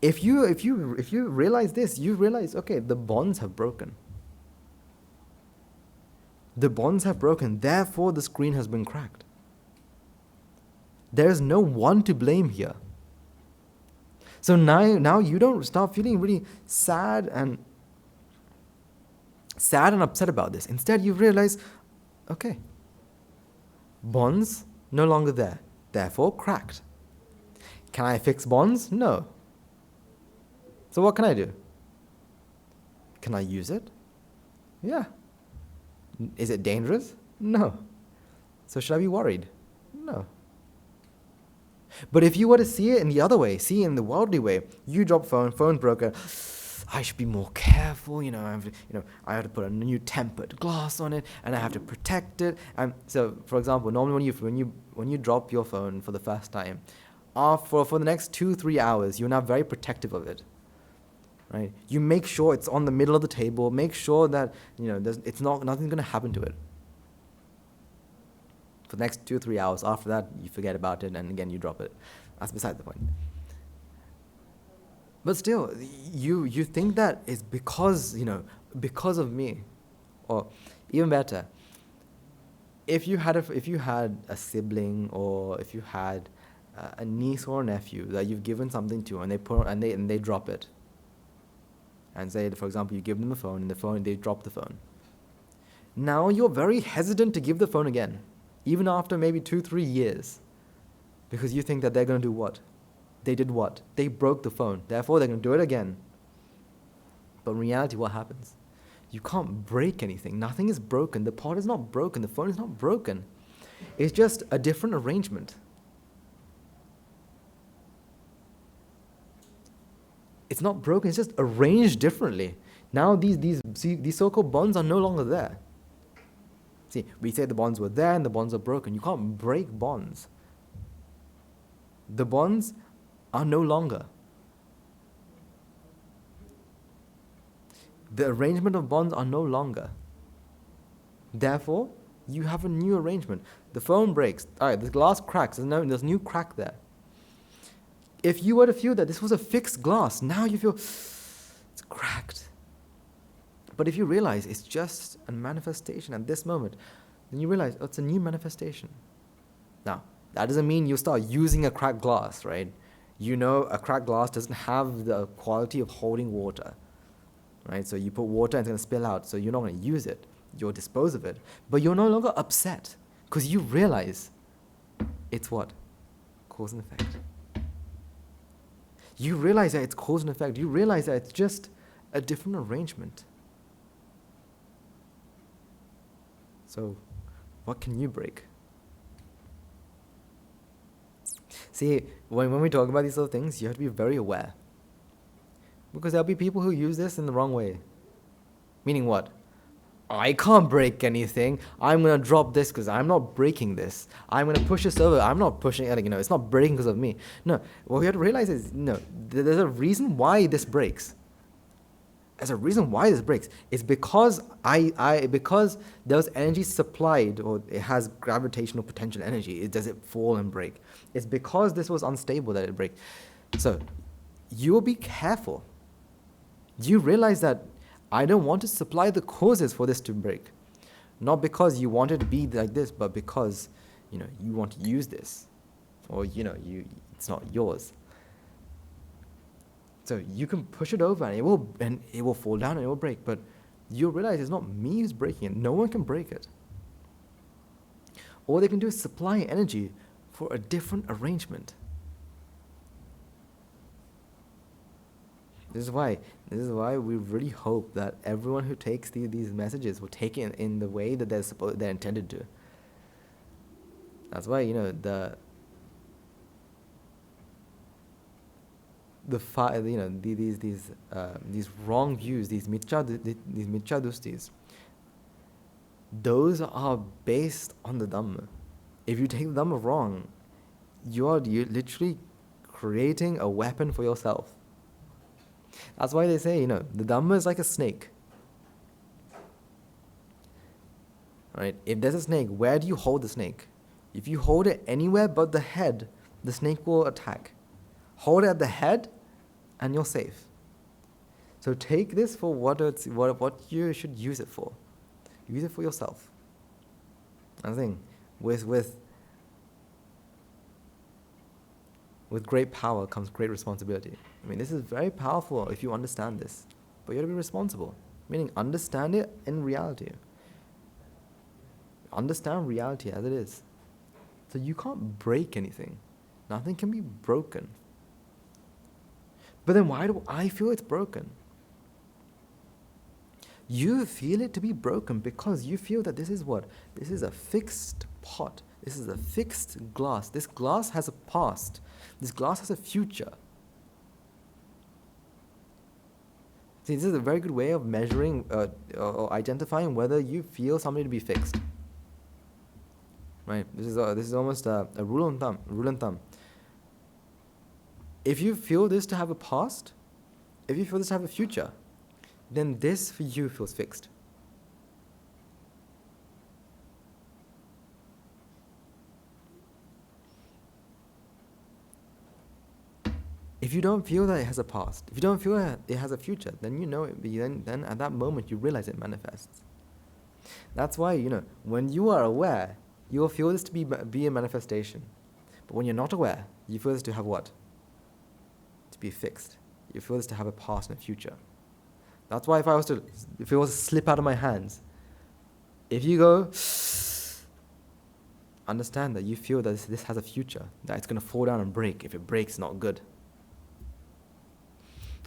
If you realize this, you realize, okay, the bonds have broken. The bonds have broken, therefore the screen has been cracked. There is no one to blame here. So now you don't start feeling really sad and upset about this. Instead, you realize, okay, bonds no longer there, therefore cracked. Can I fix bonds? No. So what can I do? Can I use it? Yeah. Is it dangerous? No. So should I be worried? No. But if you were to see it in the other way, see it in the worldly way, you drop phone broken, I should be more careful, I have to put a new tempered glass on it, and I have to protect it. And so, for example, normally when you drop your phone for the first time, for the next 2-3 hours, you're now very protective of it. Right? You make sure it's on the middle of the table. Make sure that nothing's going to happen to it. For the next 2-3 hours. After that, you forget about it, and again you drop it. That's beside the point. But still, you think that it's because of me, or even better, if you had a sibling, or if you had a niece or a nephew that you've given something to, and they drop it. And say, for example, you give them the phone, and they drop the phone. Now you're very hesitant to give the phone again, even after maybe 2-3 years, because you think that they're going to do what? They did what? They broke the phone. Therefore, they're going to do it again. But in reality, what happens? You can't break anything. Nothing is broken. The pot is not broken. The phone is not broken. It's just a different arrangement. It's not broken, it's just arranged differently. Now these so-called bonds are no longer there. See, we say the bonds were there and the bonds are broken. You can't break bonds. The bonds are no longer. The arrangement of bonds are no longer. Therefore, you have a new arrangement. The phone breaks. All right, the glass cracks. There's a new crack there. If you were to feel that this was a fixed glass, now you feel it's cracked. But if you realize it's just a manifestation at this moment, then you realize, it's a new manifestation. Now, that doesn't mean you start using a cracked glass, right? A cracked glass doesn't have the quality of holding water, right? So you put water and it's going to spill out, so you're not going to use it. You'll dispose of it. But you're no longer upset, because you realize it's what? Cause and effect. You realize that it's cause and effect. You realize that it's just a different arrangement. So, what can you break? See, when we talk about these sort of things, you have to be very aware. Because there'll be people who use this in the wrong way. Meaning what? I can't break anything. I'm going to drop this because I'm not breaking this. I'm going to push this over. I'm not pushing it. It's not breaking because of me. No, what we have to realize is, there's a reason why this breaks. There's a reason why this breaks. It's because because there's energy supplied, or it has gravitational potential energy. Does it fall and break? It's because this was unstable that it breaks. So, you will be careful. You realize that I don't want to supply the causes for this to break. Not because you want it to be like this, but because, you want to use this. Or, it's not yours. So you can push it over and it will fall down and it will break. But you'll realize it's not me who's breaking it. No one can break it. All they can do is supply energy for a different arrangement. This is why we really hope that everyone who takes these messages will take it in the way that they're intended to. That's why, these wrong views, these mithya dustis, those are based on the Dhamma. If you take the Dhamma wrong, you're literally creating a weapon for yourself. That's why they say, the Dhamma is like a snake. Right? If there's a snake, where do you hold the snake? If you hold it anywhere but the head, the snake will attack. Hold it at the head, and you're safe. So take this for what you should use it for. Use it for yourself. That's the thing. With great power comes great responsibility. I mean, this is very powerful if you understand this. But you have to be responsible. Meaning, understand it in reality. Understand reality as it is. So you can't break anything. Nothing can be broken. But then why do I feel it's broken? You feel it to be broken because you feel that this is what? This is a fixed pot. This is a fixed glass. This glass has a past. This glass has a future. See, this is a very good way of measuring or identifying whether you feel something to be fixed. Right? This is almost a rule of thumb. If you feel this to have a past, if you feel this to have a future, then this for you feels fixed. If you don't feel that it has a past, if you don't feel that it has a future, then you know it. Then at that moment you realize it manifests. That's why, when you are aware, you will feel this to be a manifestation. But when you're not aware, you feel this to have what? To be fixed. You feel this to have a past and a future. That's why if it was to slip out of my hands, if you go, understand that you feel that this has a future, that it's going to fall down and break. If it breaks, not good.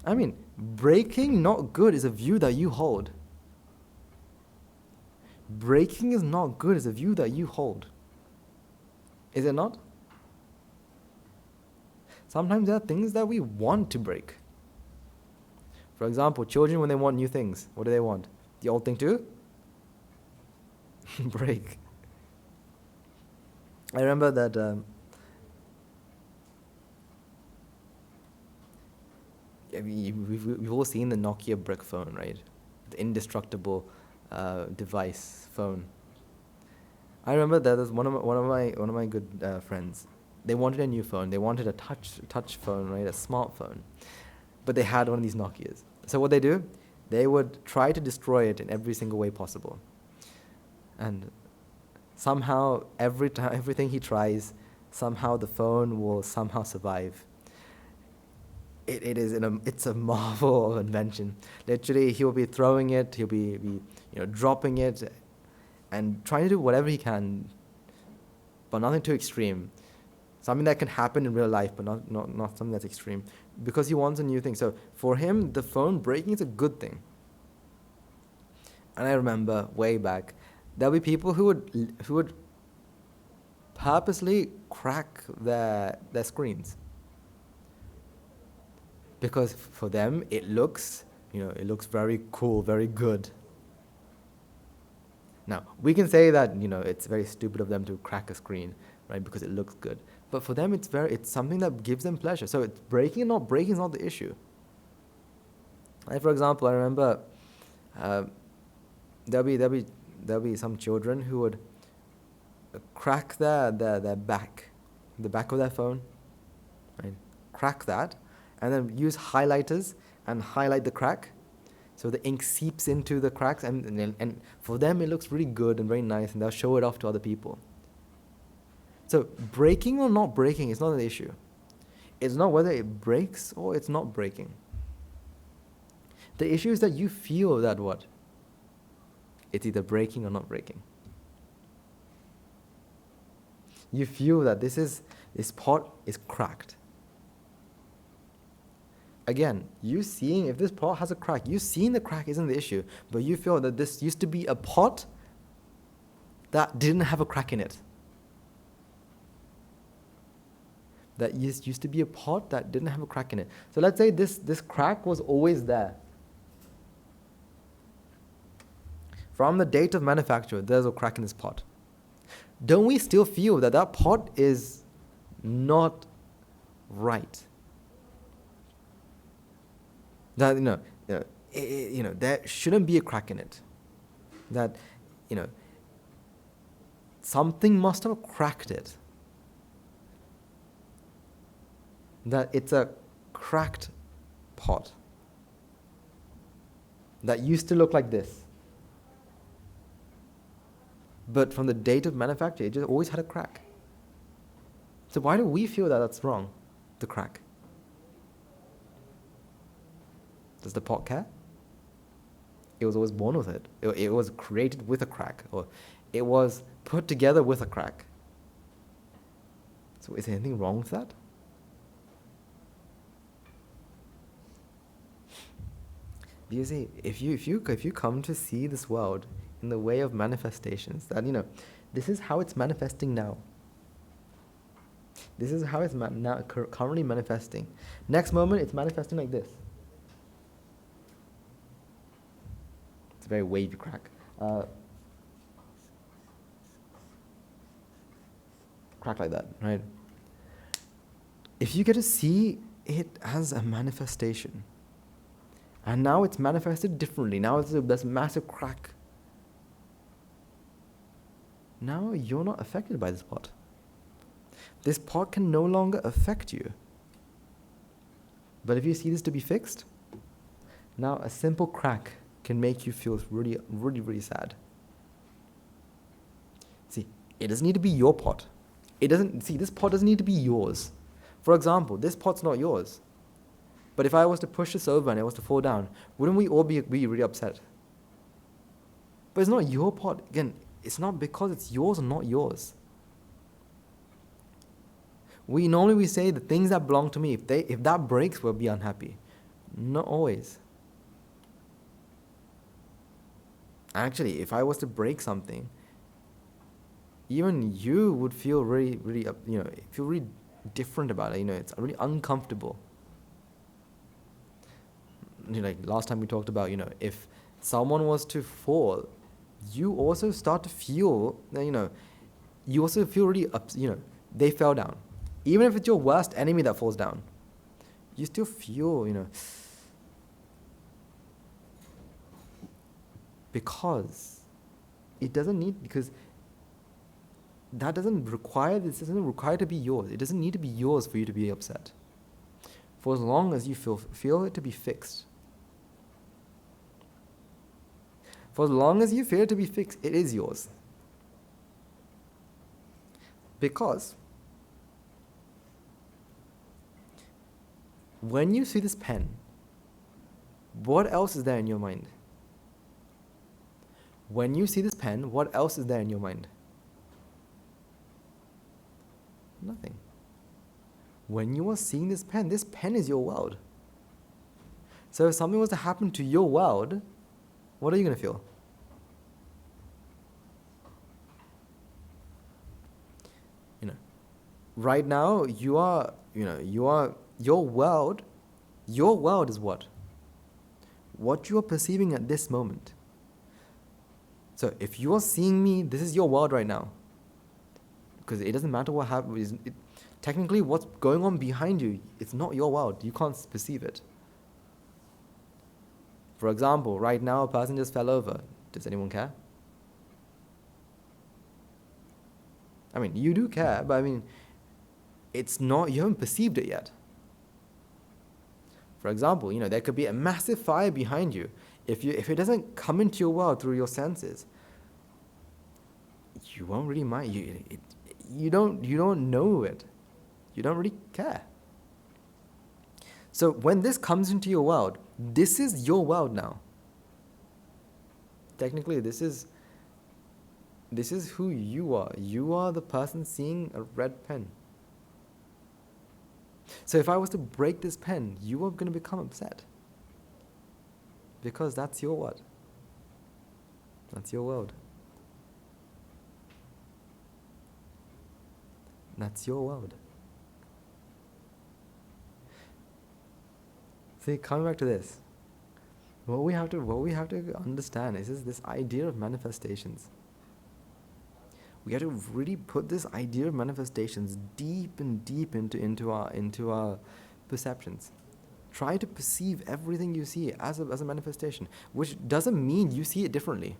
I mean, breaking not good is a view that you hold. Breaking is not good is a view that you hold. Is it not? Sometimes there are things that we want to break. For example, children, when they want new things, what do they want? The old thing to break. I remember that we've all seen the Nokia brick phone, right? The indestructible device phone. I remember that was one of my good friends. They wanted a new phone. They wanted a touch phone, right? A smartphone. But they had one of these Nokias. So what they do? They would try to destroy it in every single way possible. And somehow, everything he tries, somehow the phone will somehow survive. It's a marvel of invention. Literally, he will be throwing it, he'll be dropping it, and trying to do whatever he can, but nothing too extreme. Something that can happen in real life, but not something that's extreme. Because he wants a new thing. So for him, the phone breaking is a good thing. And I remember way back, there'll be people who would purposely crack their screens. Because for them, it looks very cool, very good. Now, we can say that, it's very stupid of them to crack a screen, right, because it looks good. But for them, it's something that gives them pleasure. So it's breaking and not breaking is not the issue. Like, for example, I remember there'll be some children who would crack their back, the back of their phone, right? Crack that, and then use highlighters and highlight the crack, so the ink seeps into the cracks, and for them it looks really good and very nice, and they'll show it off to other people. So breaking or not breaking is not an issue. It's not whether it breaks or it's not breaking. The issue is that you feel that what? It's either breaking or not breaking. You feel that this pot is cracked. again, you seeing, if this pot has a crack, you seeing the crack isn't the issue, but you feel that this used to be a pot that didn't have a crack in it. That used to be a pot that didn't have a crack in it. So let's say this crack was always there. From the date of manufacture, there's a crack in this pot. Don't we still feel that that pot is not right? That there shouldn't be a crack in it. That something must have cracked it. That it's a cracked pot that used to look like this. But from the date of manufacture, it just always had a crack. So why do we feel that that's wrong, the crack? Does the pot care? It was always born with it. It was created with a crack, or it was put together with a crack. So is there anything wrong with that? You see, if you come to see this world in the way of manifestations, that this is how it's manifesting now. This is how it's now currently manifesting. Next moment, it's manifesting like this. It's a very wavy crack. Crack like that, right? If you get to see it as a manifestation, and now it's manifested differently. Now it's this massive crack. Now you're not affected by this pot. This pot can no longer affect you. But if you see this to be fixed, now a simple crack can make you feel really, really, really sad. See, it doesn't need to be your pot. This pot doesn't need to be yours. For example, this pot's not yours. But if I was to push this over and it was to fall down, wouldn't we all be really upset? But it's not your pot. Again, it's not because it's yours or not yours. We say the things that belong to me, if that breaks, we'll be unhappy. Not always. Actually, if I was to break something, even you would feel really, really, feel really different about it. It's really uncomfortable. Like last time we talked about, if someone was to fall, you also start to feel, you also feel really they fell down. Even if it's your worst enemy that falls down, you still feel, because it doesn't need, because that doesn't require, this doesn't require to be yours. It doesn't need to be yours for you to be upset. For as long as you feel it to be fixed. For as long as you feel it to be fixed, it is yours. Because when you see this pen, what else is there in your mind? When you see this pen, what else is there in your mind? Nothing. When you are seeing this pen is your world. So if something was to happen to your world, what are you going to feel? Right now, your world is what? What you are perceiving at this moment. So if you are seeing me, this is your world right now. Because it doesn't matter what happens. Technically, what's going on behind you, it's not your world. You can't perceive it. For example, right now a person just fell over. Does anyone care? You do care, but it's not, you haven't perceived it yet. For example, there could be a massive fire behind you. If it doesn't come into your world through your senses, you won't really mind. You don't know it. You don't really care. So when this comes into your world, this is your world now. Technically, this is who you are. You are the person seeing a red pen. So if I was to break this pen, you are going to become upset. Because that's your what? That's your world. That's your world. See, coming back to this, what we have to understand is this idea of manifestations. We have to really put this idea of manifestations deep and deep into our perceptions. Try to perceive everything you see as a manifestation, which doesn't mean you see it differently.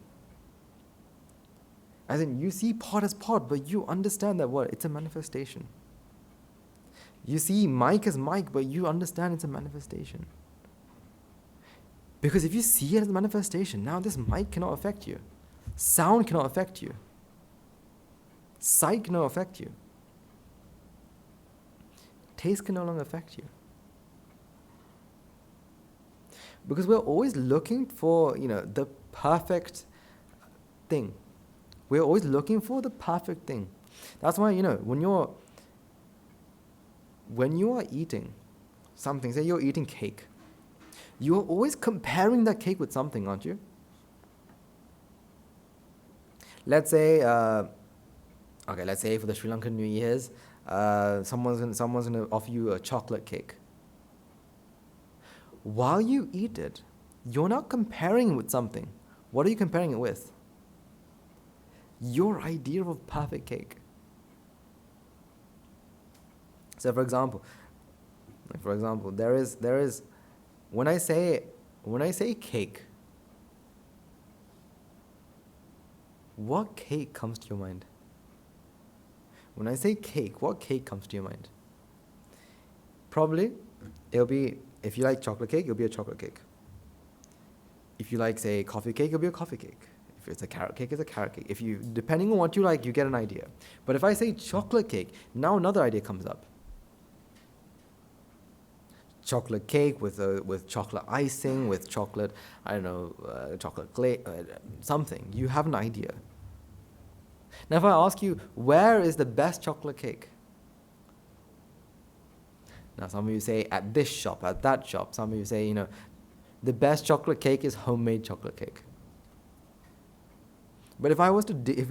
As in, you see pot as pot, but you understand that what? It's a manifestation. You see mic as mic, but you understand it's a manifestation. Because if you see it as a manifestation, now this mic cannot affect you. Sound cannot affect you. Sight cannot affect you. Taste can no longer affect you. Because we're always looking for, the perfect thing. We're always looking for the perfect thing. That's why, when you are eating something, say you're eating cake, you're always comparing that cake with something, aren't you? Let's say for the Sri Lankan New Year's, someone's gonna offer you a chocolate cake. While you eat it, you're not comparing it with something. What are you comparing it with? Your idea of a perfect cake. So, for example, there is when I say cake, what cake comes to your mind? When I say cake, what cake comes to your mind? Probably, it'll be, if you like chocolate cake, it'll be a chocolate cake. If you like, say, coffee cake, it'll be a coffee cake. If it's a carrot cake, it's a carrot cake. Depending on what you like, you get an idea. But if I say chocolate cake, now another idea comes up. Chocolate cake with chocolate icing, with chocolate, chocolate glaze, something. You have an idea. Now if I ask you, where is the best chocolate cake? Now some of you say, at this shop, at that shop. Some of you say, the best chocolate cake is homemade chocolate cake. But if you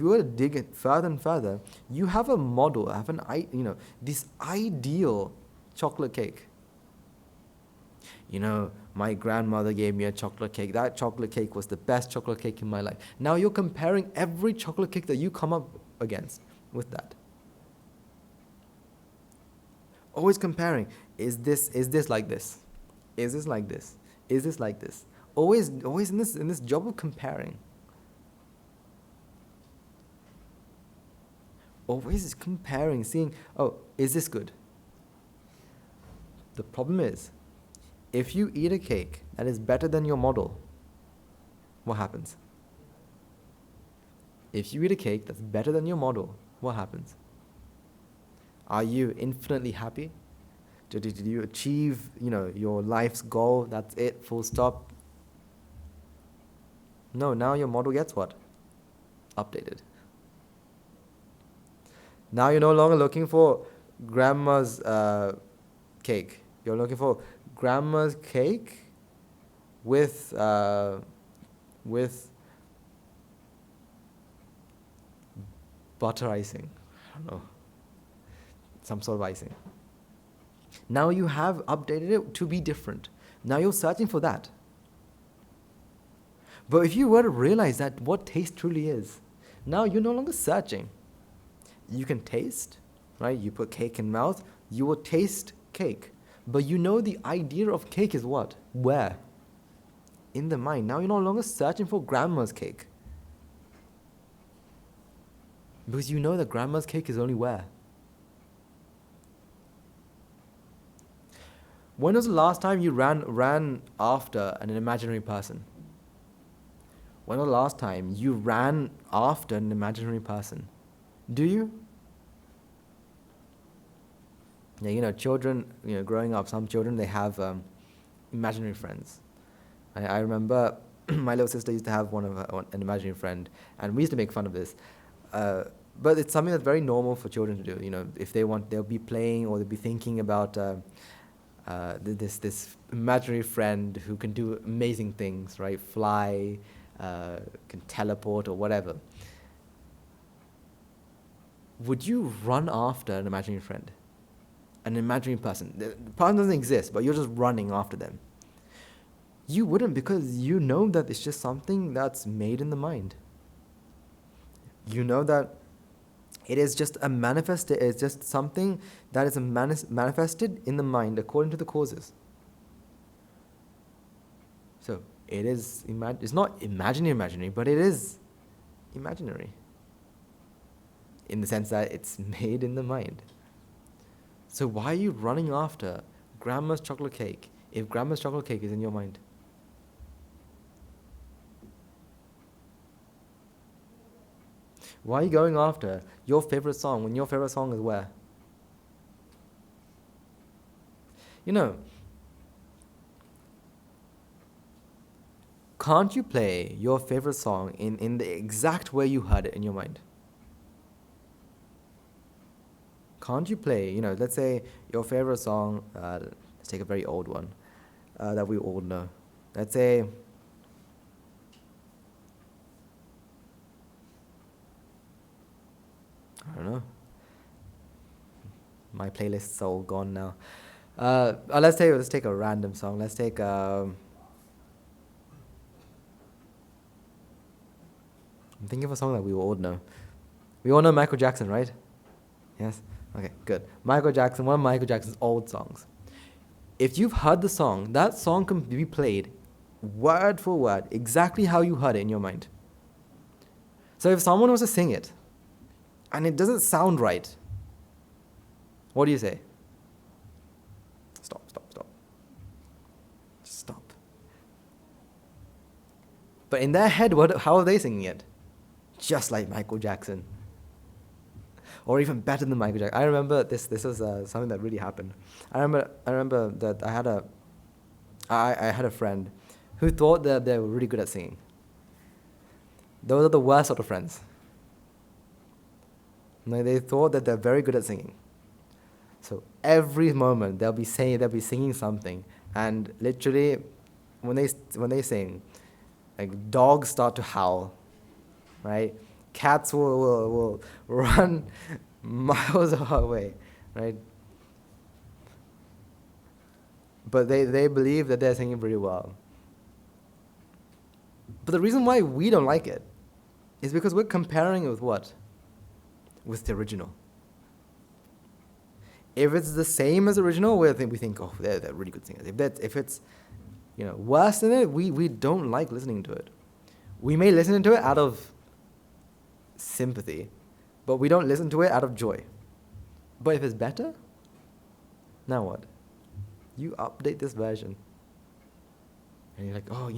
were to dig it further and further, you have a model, this ideal chocolate cake. My grandmother gave me a chocolate cake. That chocolate cake was the best chocolate cake in my life. Now you're comparing every chocolate cake that you come up against with that. Always comparing. Is this like this? Is this like this? Is this like this? Always in this job of comparing. Always comparing, seeing, is this good? The problem is, if you eat a cake that is better than your model, what happens? If you eat a cake that's better than your model, what happens? Are you infinitely happy? Did you achieve, your life's goal? That's it, full stop? No, now your model gets what? Updated. Now you're no longer looking for grandma's cake. You're looking for grandma's cake with butter icing. I don't know. Some sort of icing. Now you have updated it to be different. Now you're searching for that. But if you were to realize that what taste truly is, now you're no longer searching. You can taste, right? You put cake in mouth, you will taste cake. But the idea of cake is what? Where? In the mind. Now you're no longer searching for grandma's cake. Because that grandma's cake is only where? When was the last time you ran after an imaginary person? When was the last time you ran after an imaginary person? Do you? Yeah, children, growing up, some children, they have imaginary friends. I remember my little sister used to have an imaginary friend, and we used to make fun of this. But it's something that's very normal for children to do. If they want, they'll be playing or they'll be thinking about this imaginary friend who can do amazing things, right? Fly, can teleport or whatever. Would you run after an imaginary friend? An imaginary person? The person doesn't exist, but you're just running after them. You wouldn't, because you know that it's just something that's made in the mind. You know that it is just it's just something that is manifested in the mind according to the causes. So it is, it's not imaginary, but it is imaginary. In the sense that it's made in the mind. So why are you running after grandma's chocolate cake if grandma's chocolate cake is in your mind? Why are you going after your favorite song when your favorite song is where? Can't you play your favorite song in the exact way you heard it in your mind? Can't you play, let's say your favorite song, let's take a very old one that we all know. Let's say, I don't know. My playlist's all gone now. Let's take a random song. Let's take I'm thinking of a song that we all know. We all know Michael Jackson, right? Yes? Okay, good. Michael Jackson, one of Michael Jackson's old songs. If you've heard the song, that song can be played word for word, exactly how you heard it in your mind. So if someone was to sing it, and it doesn't sound right, what do you say? Stop. Just stop. But in their head, how are they singing it? Just like Michael Jackson. Or even better than Michael Jackson. I remember this was something that really happened. I remember that I had a friend who thought that they were really good at singing. Those are the worst sort of friends. They thought that they're very good at singing. So every moment they'll be singing something, and literally when they sing, like dogs start to howl, right? Cats will run miles away, right? But they believe that they're singing pretty well. But the reason why we don't like it is because we're comparing it with what? With the original. If it's the same as the original, we think, oh, they're really good singers. If it's worse than it, we don't like listening to it. We may listen to it out of sympathy, but we don't listen to it out of joy. But if it's better, now what? You update this version, and you're like, oh,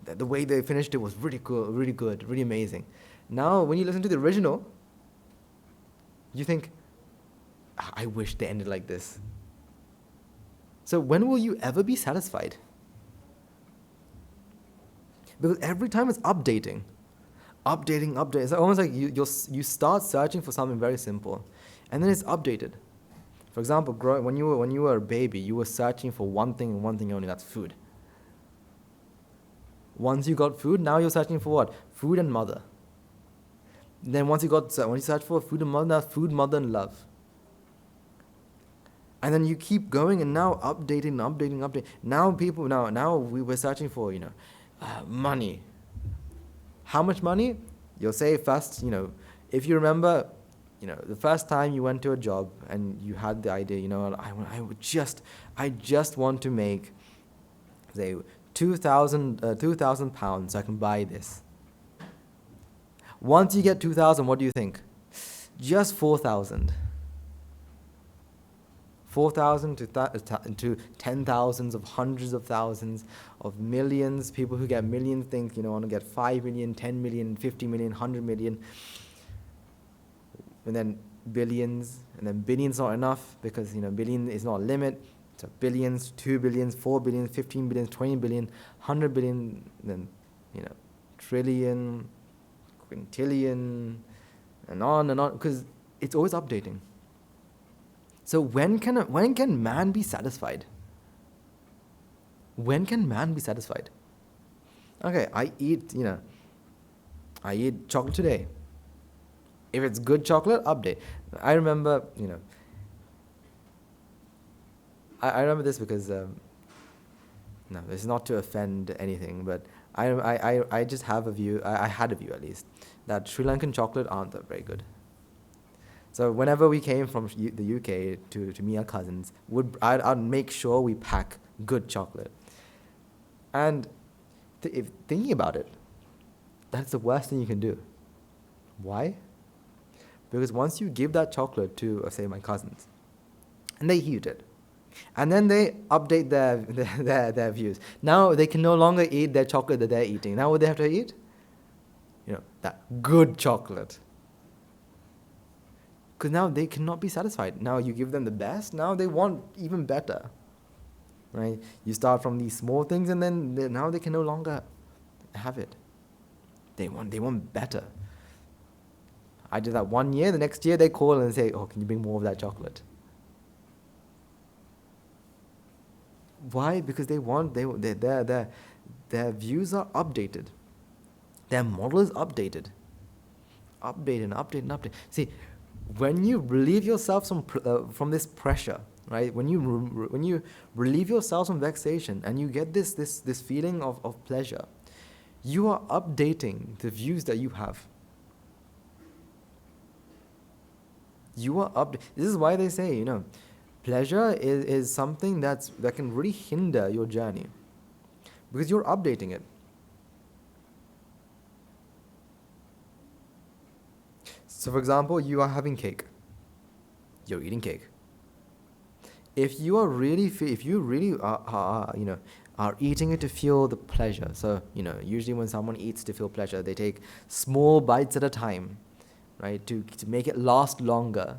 the way they finished it was really cool, really good, really amazing. Now, when you listen to the original, you think, I wish they ended like this. So when will you ever be satisfied? Because every time it's updating. It's almost like you start searching for something very simple, and then it's updated. For example, when you were a baby, you were searching for one thing and one thing only, that's food. Once you got food, now you're searching for what? Food and mother. Then when you search for food and mother, now food, mother, and love. And then you keep going, and now updating. Now we're searching for money. How much money? You'll say first, if you remember, the first time you went to a job and you had the idea, I just want to make, say, 2,000 pounds so I can buy this. Once you get 2,000, what do you think? Just 4,000. 4,000 to 10,000s of hundreds of thousands of millions. People who get millions think, want to get 5 million, 10 million, 50 million, 100 million. And then billions. And then billions not enough because, billion is not a limit. So billions, 2 billions, 4 billions, 15 billions, 20 billion, 100 billion, then, trillion, quintillion, and on, because it's always updating. So when can man be satisfied? When can man be satisfied? Okay, I eat chocolate today. If it's good chocolate, update. I remember, I remember this because, no, this is not to offend anything, but I just have a view, I had a view at least, that Sri Lankan chocolate aren't that very good. So whenever we came from the UK to meet our cousins, I'd make sure we pack good chocolate. And if thinking about it, that's the worst thing you can do. Why? Because once you give that chocolate to, say, my cousins, and they eat it, and then they update their views. Now they can no longer eat their chocolate that they're eating. Now what they have to eat? That good chocolate. Because now they cannot be satisfied. Now you give them the best, now they want even better. Right? You start from these small things, and then now they can no longer have it. They want better. I did that 1 year, the next year they call and say, oh, can you bring more of that chocolate? Why? Because their views are updated. Their model is updated. Update. See, when you relieve yourself from this pressure, right? When you relieve yourself from vexation and you get this feeling of pleasure, you are updating the views that you have. This is why they say, pleasure is something that can really hinder your journey, because you're updating it. So, for example, you are having cake. You're eating cake. If you really are eating it to feel the pleasure. So, usually when someone eats to feel pleasure, they take small bites at a time, right? To make it last longer.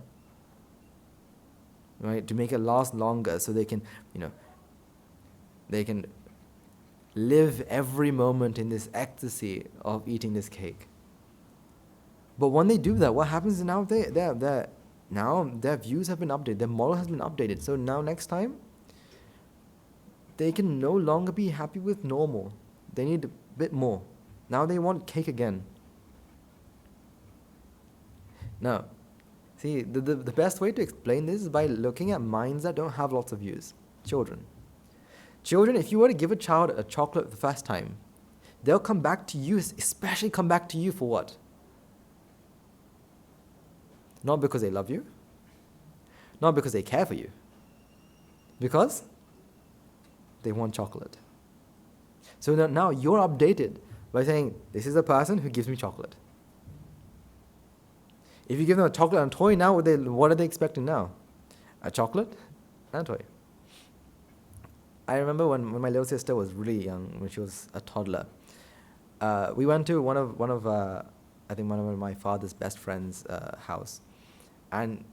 Right? To make it last longer, so they can live every moment in this ecstasy of eating this cake. But when they do that, what happens is now their views have been updated, their model has been updated. So now next time, they can no longer be happy with normal. They need a bit more. Now they want cake again. Now, see, the best way to explain this is by looking at minds that don't have lots of views. Children, if you were to give a child a chocolate the first time, they'll come back to you, especially come back to you for what? Not because they love you, not because they care for you, because they want chocolate. So now you're updated by saying, this is a person who gives me chocolate. If you give them a chocolate and a toy, now what are they expecting now? A chocolate and a toy. I remember when my little sister was really young, when she was a toddler, we went to one of my father's best friend's house, and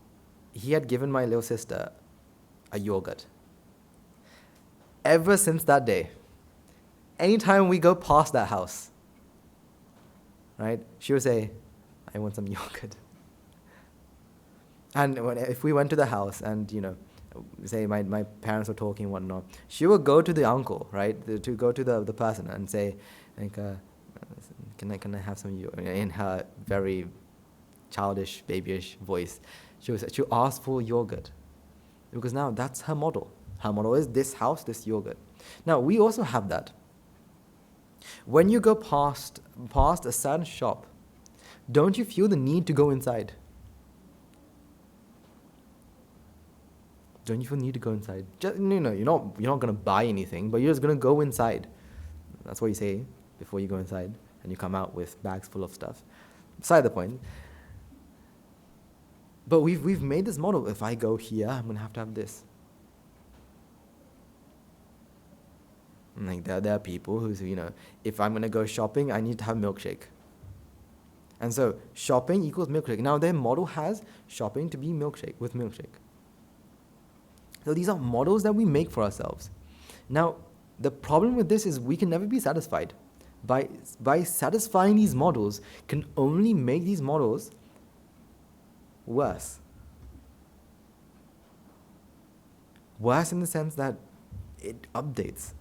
he had given my little sister a yogurt. Ever since that day, anytime we go past that house, right, she would say, I want some yogurt. And if we went to the house and, say my parents were talking and whatnot, she would go to the uncle, right, to go to the person and say, like, can I have some yogurt? In her very childish, babyish voice, she'll ask for yogurt, because now that's her model. Her model is this house, this yogurt. Now we also have that. When you go past a certain shop, don't you feel the need to go inside? Don't you feel the need to go inside? Just, you're not going to buy anything, but you're just going to go inside. That's what you say before you go inside, and you come out with bags full of stuff. Beside the point. But we've made this model. If I go here, I'm going to have this. Like there are people who, if I'm going to go shopping, I need to have milkshake. And so shopping equals milkshake. Now their model has shopping to be milkshake, with milkshake. So these are models that we make for ourselves. Now, the problem with this is we can never be satisfied. By satisfying these models, can only make these models Worse. Worse in the sense that it updates.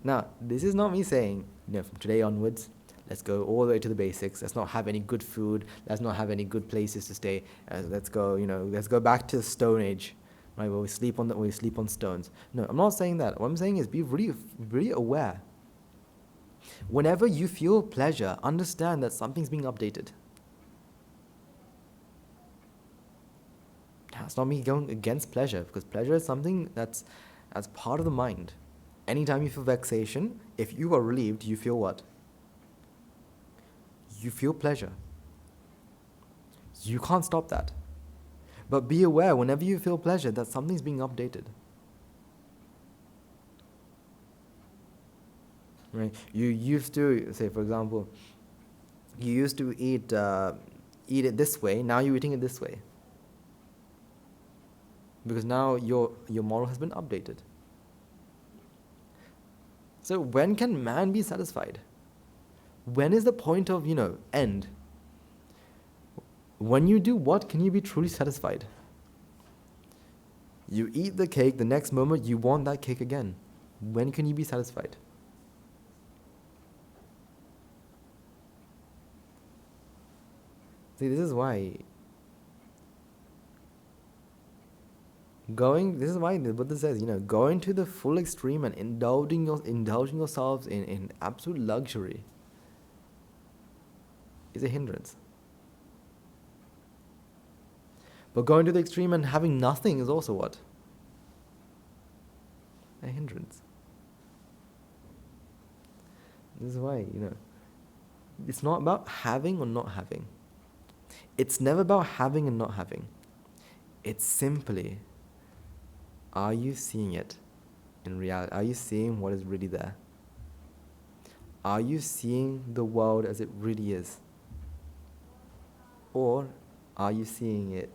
Now, this is not me saying, from today onwards, let's go all the way to the basics. Let's not have any good food. Let's not have any good places to stay. Let's go back to the Stone Age, right? Where we sleep on stones. No, I'm not saying that. What I'm saying is be really, really aware. Whenever you feel pleasure, understand that something's being updated. Now, it's not me going against pleasure, because pleasure is something that's part of the mind. Anytime you feel vexation, if you are relieved, you feel what? You feel pleasure. You can't stop that. But be aware, whenever you feel pleasure, that something's being updated. Right? You used to, say for example, you used to eat it this way, now you're eating it this way. Because now your model has been updated. So when can man be satisfied? When is the point of, end? When you do what can you be truly satisfied? You eat the cake, the next moment you want that cake again. When can you be satisfied? See, this is why the Buddha says, going to the full extreme and indulging yourselves in absolute luxury is a hindrance. But going to the extreme and having nothing is also what? A hindrance. This is why, it's not about having or not having. It's never about having and not having. It's simply, are you seeing it in reality? Are you seeing what is really there? Are you seeing the world as it really is? Or are you seeing it?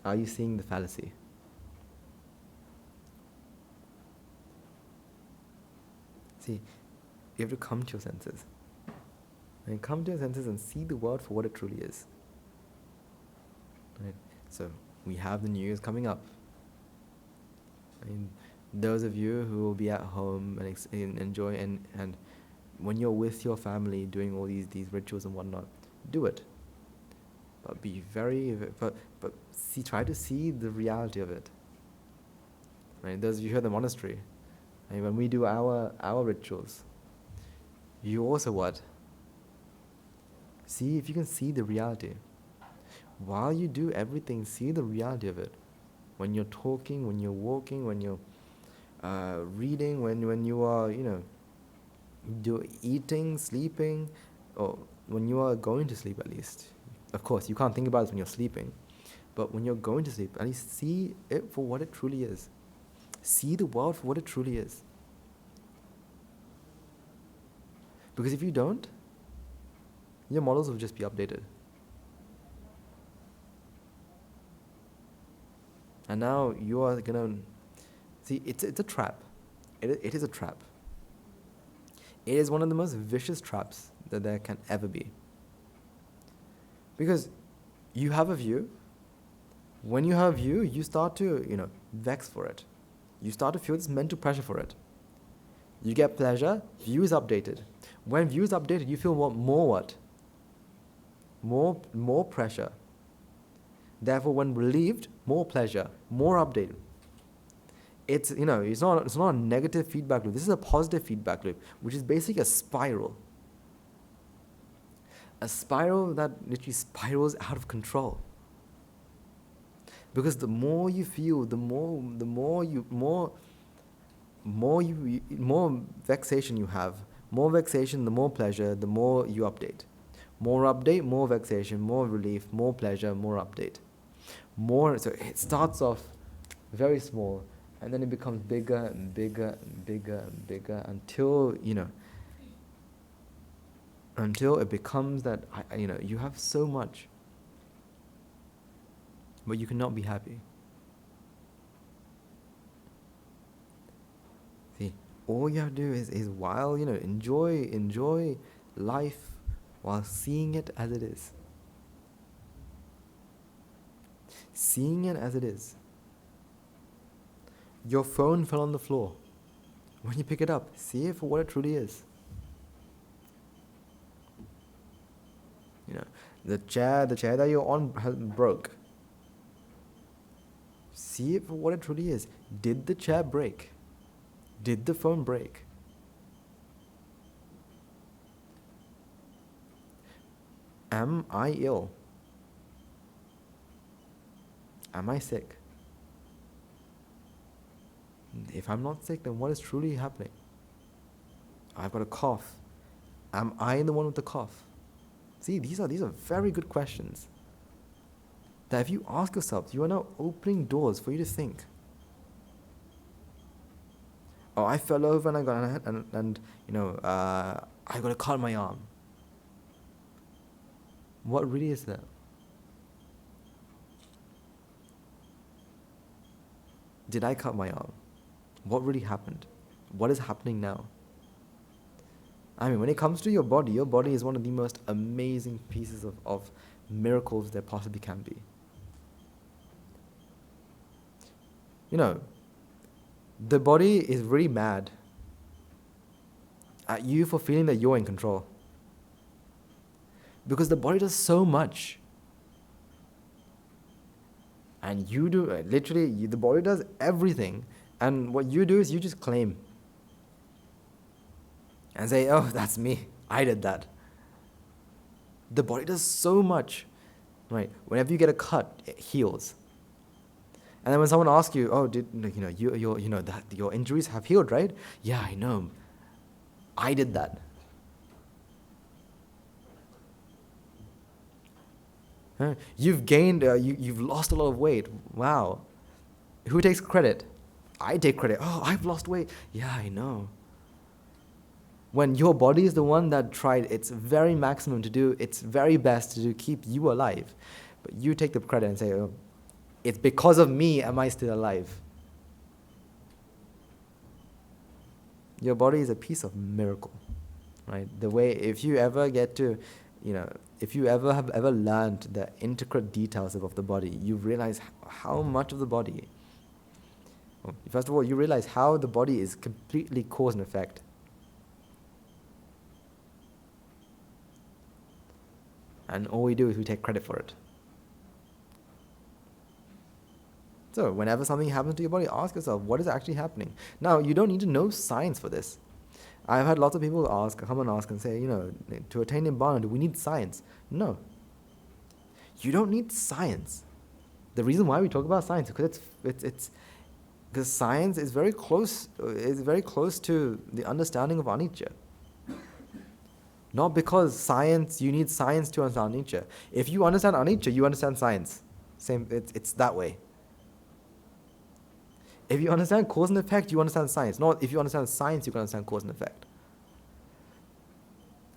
Are you seeing the fallacy? See, you have to come to your senses. And come to your senses and see the world for what it truly is. Right? So, we have the New Year's coming up. Those of you who will be at home and enjoy and when you're with your family doing all these rituals and whatnot, do it. But be try to see the reality of it. Right? Those of you who are in the monastery, when we do our rituals, you also what? See if you can see the reality. While you do everything, see the reality of it. When you're talking, when you're walking, when you're reading, when you are, eating, sleeping, or when you are going to sleep at least. Of course, you can't think about it when you're sleeping, but when you're going to sleep, at least see it for what it truly is. See the world for what it truly is. Because if you don't, your models will just be updated. And now you are gonna see it's a trap. It is a trap. It is one of the most vicious traps that there can ever be. Because you have a view. When you have a view, you start to, vex for it. You start to feel this mental pressure for it. You get pleasure, view is updated. When view is updated, you feel more what? More pressure. Therefore, when relieved, more pleasure, more update. It's not a negative feedback loop. This is a positive feedback loop, which is basically a spiral. A spiral that literally spirals out of control. Because the more you feel, the more vexation you have. More vexation, the more pleasure, the more you update. More update, more vexation, more relief, more pleasure, more update. So it starts off very small, and then it becomes bigger and bigger and bigger and bigger until it becomes that you have so much, but you cannot be happy. See, all you have to do is while enjoy life while seeing it as it is. Seeing it as it is. Your phone fell on the floor. When you pick it up, see it for what it truly is. The chair that you're on broke. See it for what it truly is. Did the chair break? Did the phone break? Am I ill? Am I sick? If I'm not sick, then what is truly happening? I've got a cough. Am I the one with the cough? See, these are very good questions that if you ask yourself, you are now opening doors for you to think. Oh, I fell over and I got a cut on my arm. What really is that? Did I cut my arm? What really happened? What is happening now? I mean, when it comes to your body is one of the most amazing pieces of miracles there possibly can be. The body is really mad at you for feeling that you're in control. Because the body does so much. And you do, literally, the body does everything. And what you do is you just claim. And say, oh, that's me. I did that. The body does so much. Right? Whenever you get a cut, it heals. And then when someone asks you, oh, your injuries have healed, right? Yeah, I know. I did that. You've gained, you've lost a lot of weight. Wow. Who takes credit? I take credit. Oh, I've lost weight. Yeah, I know. When your body is the one that tried its very maximum to do its very best to keep you alive, but you take the credit and say, oh, it's because of me am I still alive. Your body is a piece of miracle, right? The way, if you ever get to, if you ever have learned the intricate details of the body, you realize how much of the body, first of all, you realize how the body is completely cause and effect. And all we do is we take credit for it. So whenever something happens to your body, ask yourself, what is actually happening? Now, you don't need to know science for this. I've had lots of people come and ask and say, to attain Nibbana, do we need science? No. You don't need science. The reason why we talk about science is because science is very close to the understanding of anicca. Not because you need science to understand anicca. If you understand anicca, you understand science. It's that way. If you understand cause and effect, you understand science. Not if you understand science, you can understand cause and effect.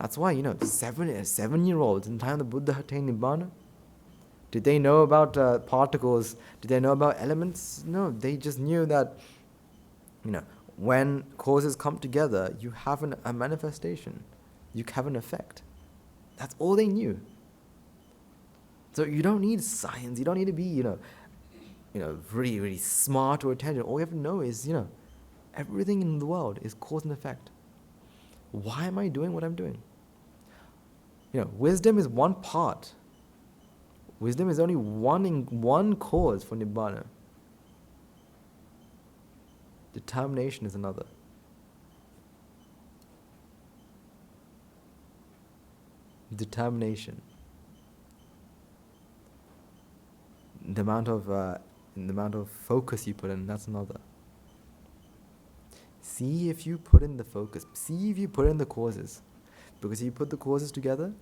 That's why, 7-year-olds in the time of the Buddha attained Nibbana, did they know about particles? Did they know about elements? No, they just knew that, when causes come together, you have a manifestation. You have an effect. That's all they knew. So you don't need science. You don't need to be, really, really smart or intelligent. All you have to know is, everything in the world is cause and effect. Why am I doing what I'm doing? Wisdom is one part. Wisdom is only one cause for Nibbana. Determination is another. Determination. The amount of focus you put in, that's another. See if you put in the focus. See if you put in the causes. Because if you put the causes together,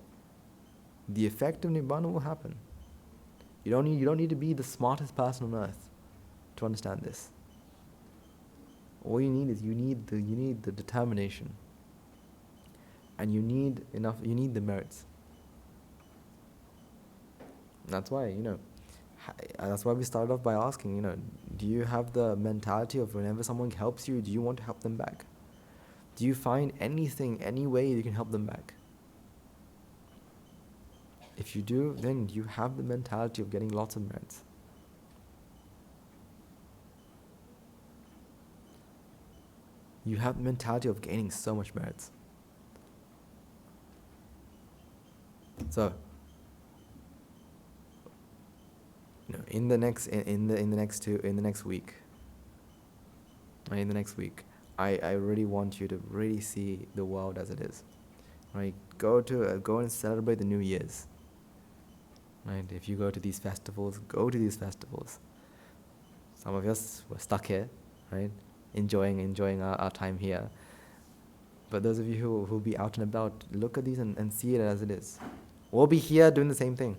the effect of Nibbana will happen. You don't need to be the smartest person on earth to understand this. All you need is you need the determination. And you need the merits. That's why, that's why we started off by asking, do you have the mentality of whenever someone helps you, do you want to help them back? Do you find any way you can help them back? If you do, then you have the mentality of getting lots of merits. you have the mentality of gaining so much merits. So, in the next week, right, in the next week, I really want you to really see the world as it is, right? Go and celebrate the New Year's, right? If you go to these festivals, go to these festivals. Some of us were stuck here, right? Enjoying our time here. But those of you who will be out and about, look at these and see it as it is. We'll be here doing the same thing.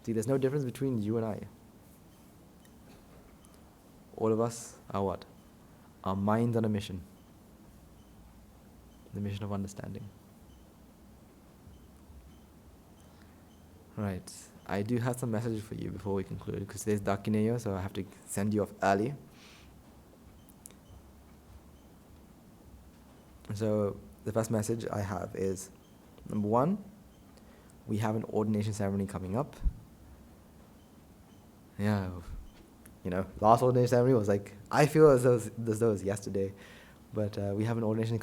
See, there's no difference between you and I. All of us are what? Our minds on a mission. The mission of understanding. Right. I do have some messages for you before we conclude, because today's Dakineyo, so I have to send you off early. So the first message I have is, number one, we have an ordination ceremony coming up. Yeah, last ordination ceremony was like, I feel as though it was yesterday, but we have an ordination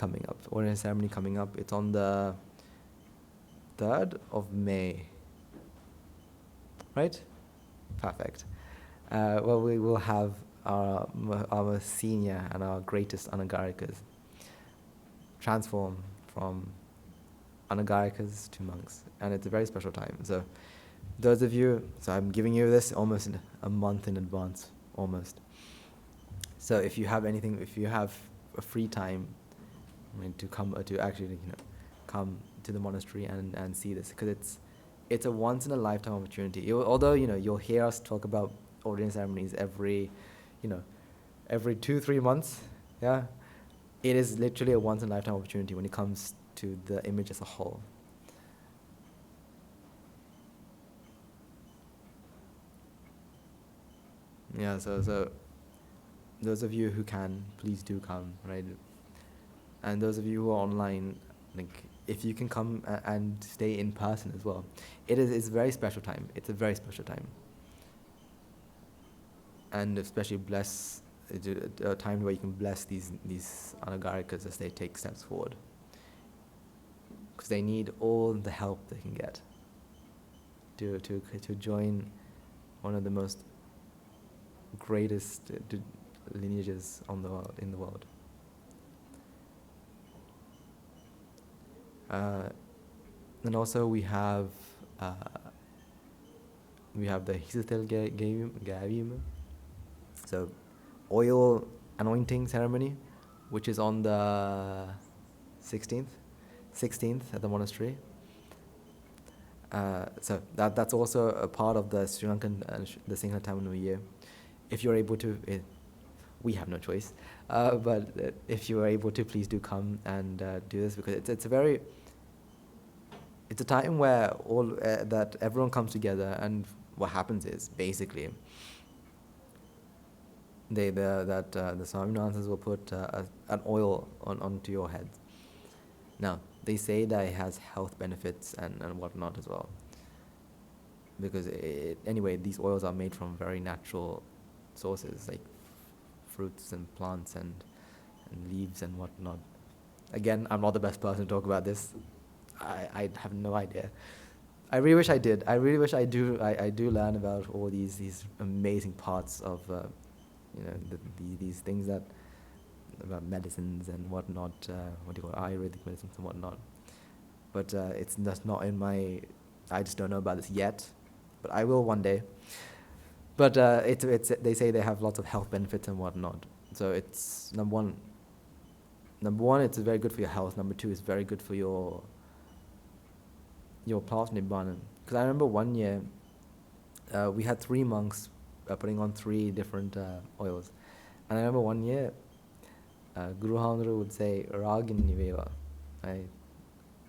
ceremony coming up. It's on the 3rd of May. Right? Perfect. Well, we will have our senior and our greatest anagarikas transform from anagarikas to monks, and it's a very special time. So those of you, I'm giving you this almost a month in advance, almost. So if you have a free time, to come come to the monastery and see this, because it's a once in a lifetime opportunity. Although you'll hear us talk about ordination ceremonies every 2-3 months, yeah, it is literally a once in a lifetime opportunity when it comes to the image as a whole. Yeah, so those of you who can, please do come, right? And those of you who are online, if you can come and stay in person as well, it's a very special time. It's a very special time, and especially a time where you can bless these anagarikas as they take steps forward, because they need all the help they can get to join one of the most greatest lineages in the world. And also we have the Hisatel Gavim, so oil anointing ceremony, which is on the 16th at the monastery. So that's also a part of the Sri Lankan the Sinhala Tamil New Year. If you're able to, we have no choice. But if you are able to, please do come and do this, because it's a time where that everyone comes together, and what happens is basically the Swaminathas will put an oil onto your head. Now they say that it has health benefits and whatnot as well, because anyway, these oils are made from very natural sources, like fruits and plants and leaves and whatnot. Again, I'm not the best person to talk about this. I have no idea. I really wish I did. I really wish I do learn about all these amazing parts of these things about medicines and whatnot, Ayurvedic medicines and whatnot. But it's just not in my. I just don't know about this yet, but I will one day. But they say they have lots of health benefits and whatnot. So it's number one, it's very good for your health. Number two, it's very good for your path nibbana. Because I remember one year, we had 3 monks putting on 3 different oils, and I remember one year, Guru Handru would say Ragin Niveva, right?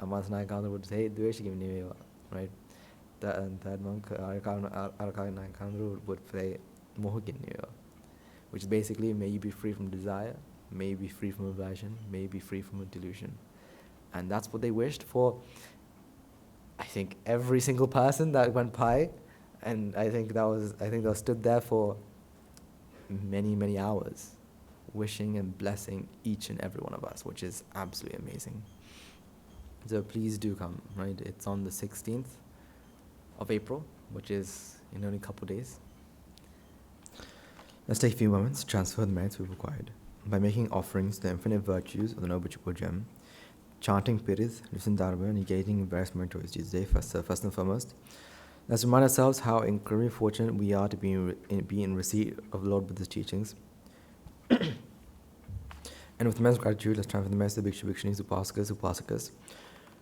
Amasanaikandru would say Dveshigim Niveva, right? Third monk, Arakanaikandru, would say Mohugin Niveva, which is basically, may you be free from desire, may you be free from aversion, may you be free from a delusion. And that's what they wished for, I think, every single person that went by. And I think that was stood there for many, many hours. wishing and blessing each and every one of us, which is absolutely amazing. So please do come, right? It's on the 16th of April, which is in only a couple of days. Let's take a few moments to transfer the merits we've acquired by making offerings to the infinite virtues of the Noble Triple Gem, chanting Piris, Lucent Dharma, negating various meritorious deeds today, first and foremost. Let's remind ourselves how incredibly fortunate we are to be in receipt of the Lord Buddha's teachings. And with immense gratitude, let's transfer the merits of the Bhikshu, Bhikshunis, Upasakas, Upasakas,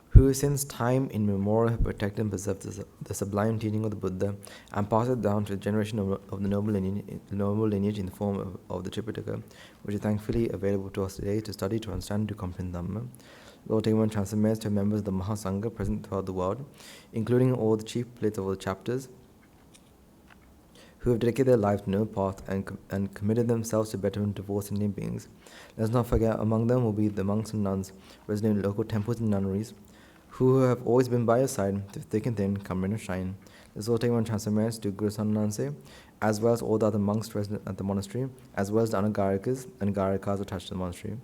who since time immemorial have protected and preserved the sublime teaching of the Buddha and passed it down to a generation of the noble lineage in the form of the Tripitaka, which is thankfully available to us today to study, to understand, and to comprehend Dhamma. Lord, take one transfer merits to members of the Mahasangha present throughout the world, including all the chief prelates of all the chapters, who have dedicated their lives to no path and committed themselves to betterment of all sentient beings. Let's not forget, among them will be the monks and nuns resident in local temples and nunneries, who have always been by your side, through thick and thin, come rain or shine. Let's all take one transfer merits to Guru Sanananse, as well as all the other monks resident at the monastery, as well as the Anagarikas and Garikas attached to the monastery.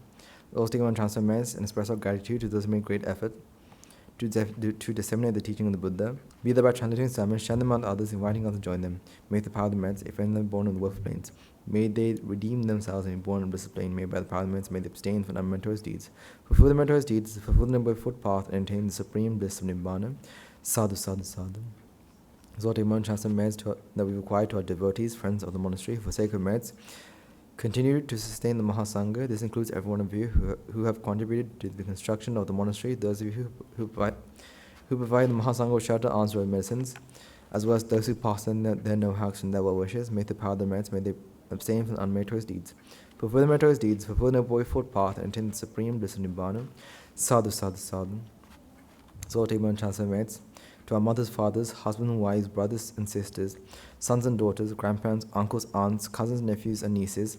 Let's take one transfer merits and express our gratitude to those who made great effort to disseminate the teaching of the Buddha, be that by translating sermons, share them out to others, inviting others to join them. May the power of the merits, if any of them born on the wolf plains, may they redeem themselves and be born in bliss plain. May by the power of the merits, may they abstain from unmeritorious deeds, fulfill the meritorious deeds, fulfill the noble footpath, and attain the supreme bliss of Nibbana. Sadhu, sadhu, sadhu. So take one transfer merits that we require to our devotees, friends of the monastery, for sake of merits. Continue to sustain the Mahasangha. This includes every one of you who have contributed to the construction of the monastery, those of you who provide the Mahasangha with shelter, alms, and medicines, as well as those who pass on their know-how and their well wishes. May the power of the merits, may they abstain from unmeritorious deeds, fulfill the meritorious deeds, fulfill the noble footpath, and attain the supreme bliss of Nibbana. Sadhu, sadhu, sadhu. So take one chance of merits. To our mothers, fathers, husbands, wives, brothers and sisters, sons and daughters, grandparents, uncles, aunts, cousins, nephews, and nieces,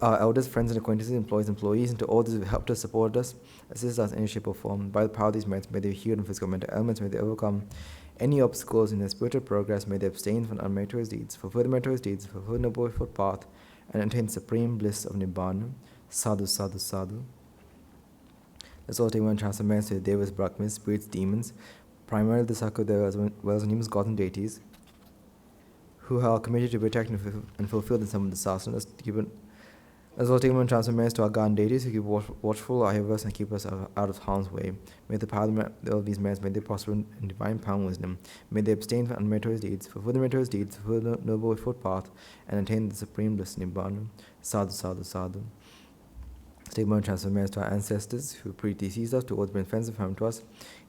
our elders, friends and acquaintances, employees, and to all those who have helped us, supported us, assisted us in any shape or form. By the power of these merits, may they be healed in physical and mental ailments, may they overcome any obstacles in their spiritual progress, may they abstain from unmeritorious deeds, fulfill the meritorious deeds, fulfill the noble footpath, and attain the supreme bliss of Nibbana. Sadhu, sadhu, sadhu. Let's all take one chance of merits to the Devas, Brahmas, spirits, demons, primarily the Sakadeva, as well as numerous gods and deities, who are committed to protect and fulfill the sum of the Sasana. As well as take one transfer merits to our God and deities who keep watchful over us and keep us out of harm's way. May the power of these merits, may they prosper in divine power and wisdom. May they abstain from unmeritorious deeds, fulfill the meritorious deeds, fulfill the noble footpath, and attain the supreme bliss Nibbana. Sadhu, sadhu, sadhu. Take one transfer merits to our ancestors who predeceased us, to all the been friends and family to us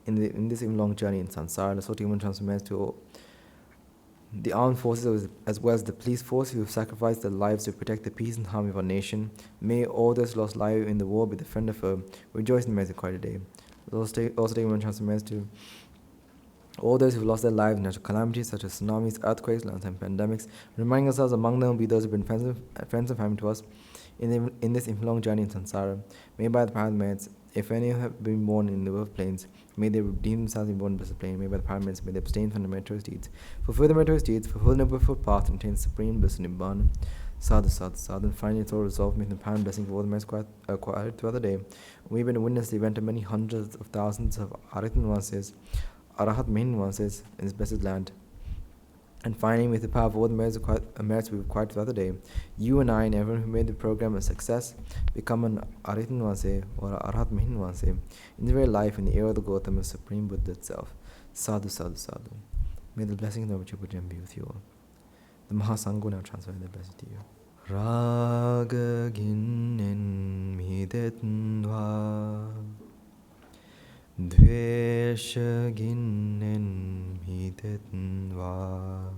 in this even long journey in samsara. Let's all take one transfer merits to all the armed forces as well as the police force who have sacrificed their lives to protect the peace and harmony of our nation. May all those lost life in the war be the friend of foe. Rejoice in the merits of quite a day. Also take one transfer merits to all those who lost their lives in natural calamities such as tsunamis, earthquakes, long-time pandemics, reminding ourselves among them will be those who have been friends and family to us in this long journey in samsara. May by the power of the merits, if any have been born in the earth plains, may they redeem themselves and be born in blessed plain. May by the power of the merits, may they abstain from the meritorious deeds, fulfill the meritorious deeds, fulfill the noble footpath, and attain supreme bliss in Nibbana. Sadhu, sadhu, sadhu. And finally, it's all resolved, making the power and blessing for all the merits acquired throughout the day. We've been to witness the event of many hundreds of thousands of Arahat Mahinvases in this blessed land. And finally, with the power of all the merits we've acquired throughout the day, you and I and everyone who made the program a success become an Aritanvase or Arhat Mahinvase in the very life and the era of the Gautama Supreme Buddha itself. Sadhu, sadhu, sadhu. May the blessing of the Triple Gem be with you all. The Mahasangha now transfer the blessing to you. Raga ginen midetnva Dvesha ginen midetnva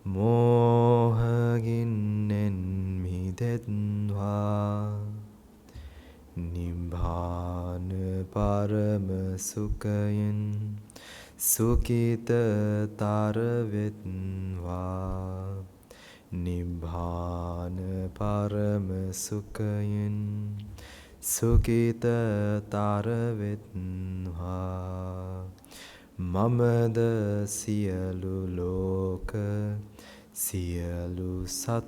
Moha ginen midetnva Nibbana parama sukhayin Sukita taravitnva Nibbana parama sukhayin Sukita taravitnva Mamada siyalu loka සියලු සත්වයෝ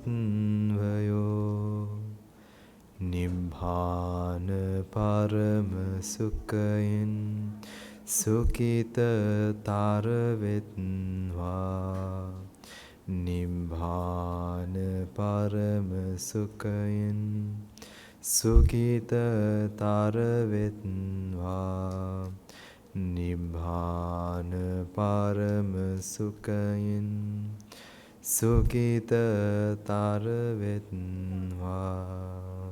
නිබ්බාන පරම සුඛයෙන් සුඛිතතර වෙත්වා. නිබ්බාන පරම සුඛයෙන් සුඛිතතර වෙත්වා. නිබ්බාන පරම සුඛයෙන් සුඛිතතර වෙත්වා.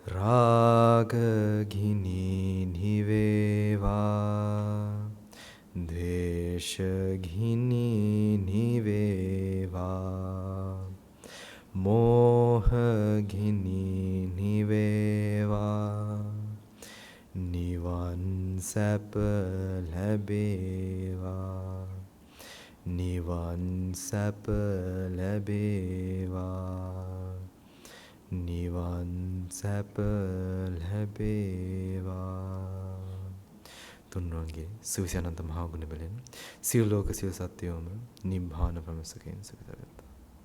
රාග ගිනි නිවේවා, ද්වේෂ ගිනි නිවේවා, මෝහ ගිනි නිවේවා, නිවන් සැප ලැබේවා. නිවන් සැප ලැබේවා. නිවන් සැප ලැබේවා. තුන්වන්ගේ සුවිසි අනන්ත මහා ගුණ බලෙන් සියලු ලෝක සියලු සත්වයෝම නිබ්බාන පරම සුඛයෙන් සුඛිත වෙත්වා.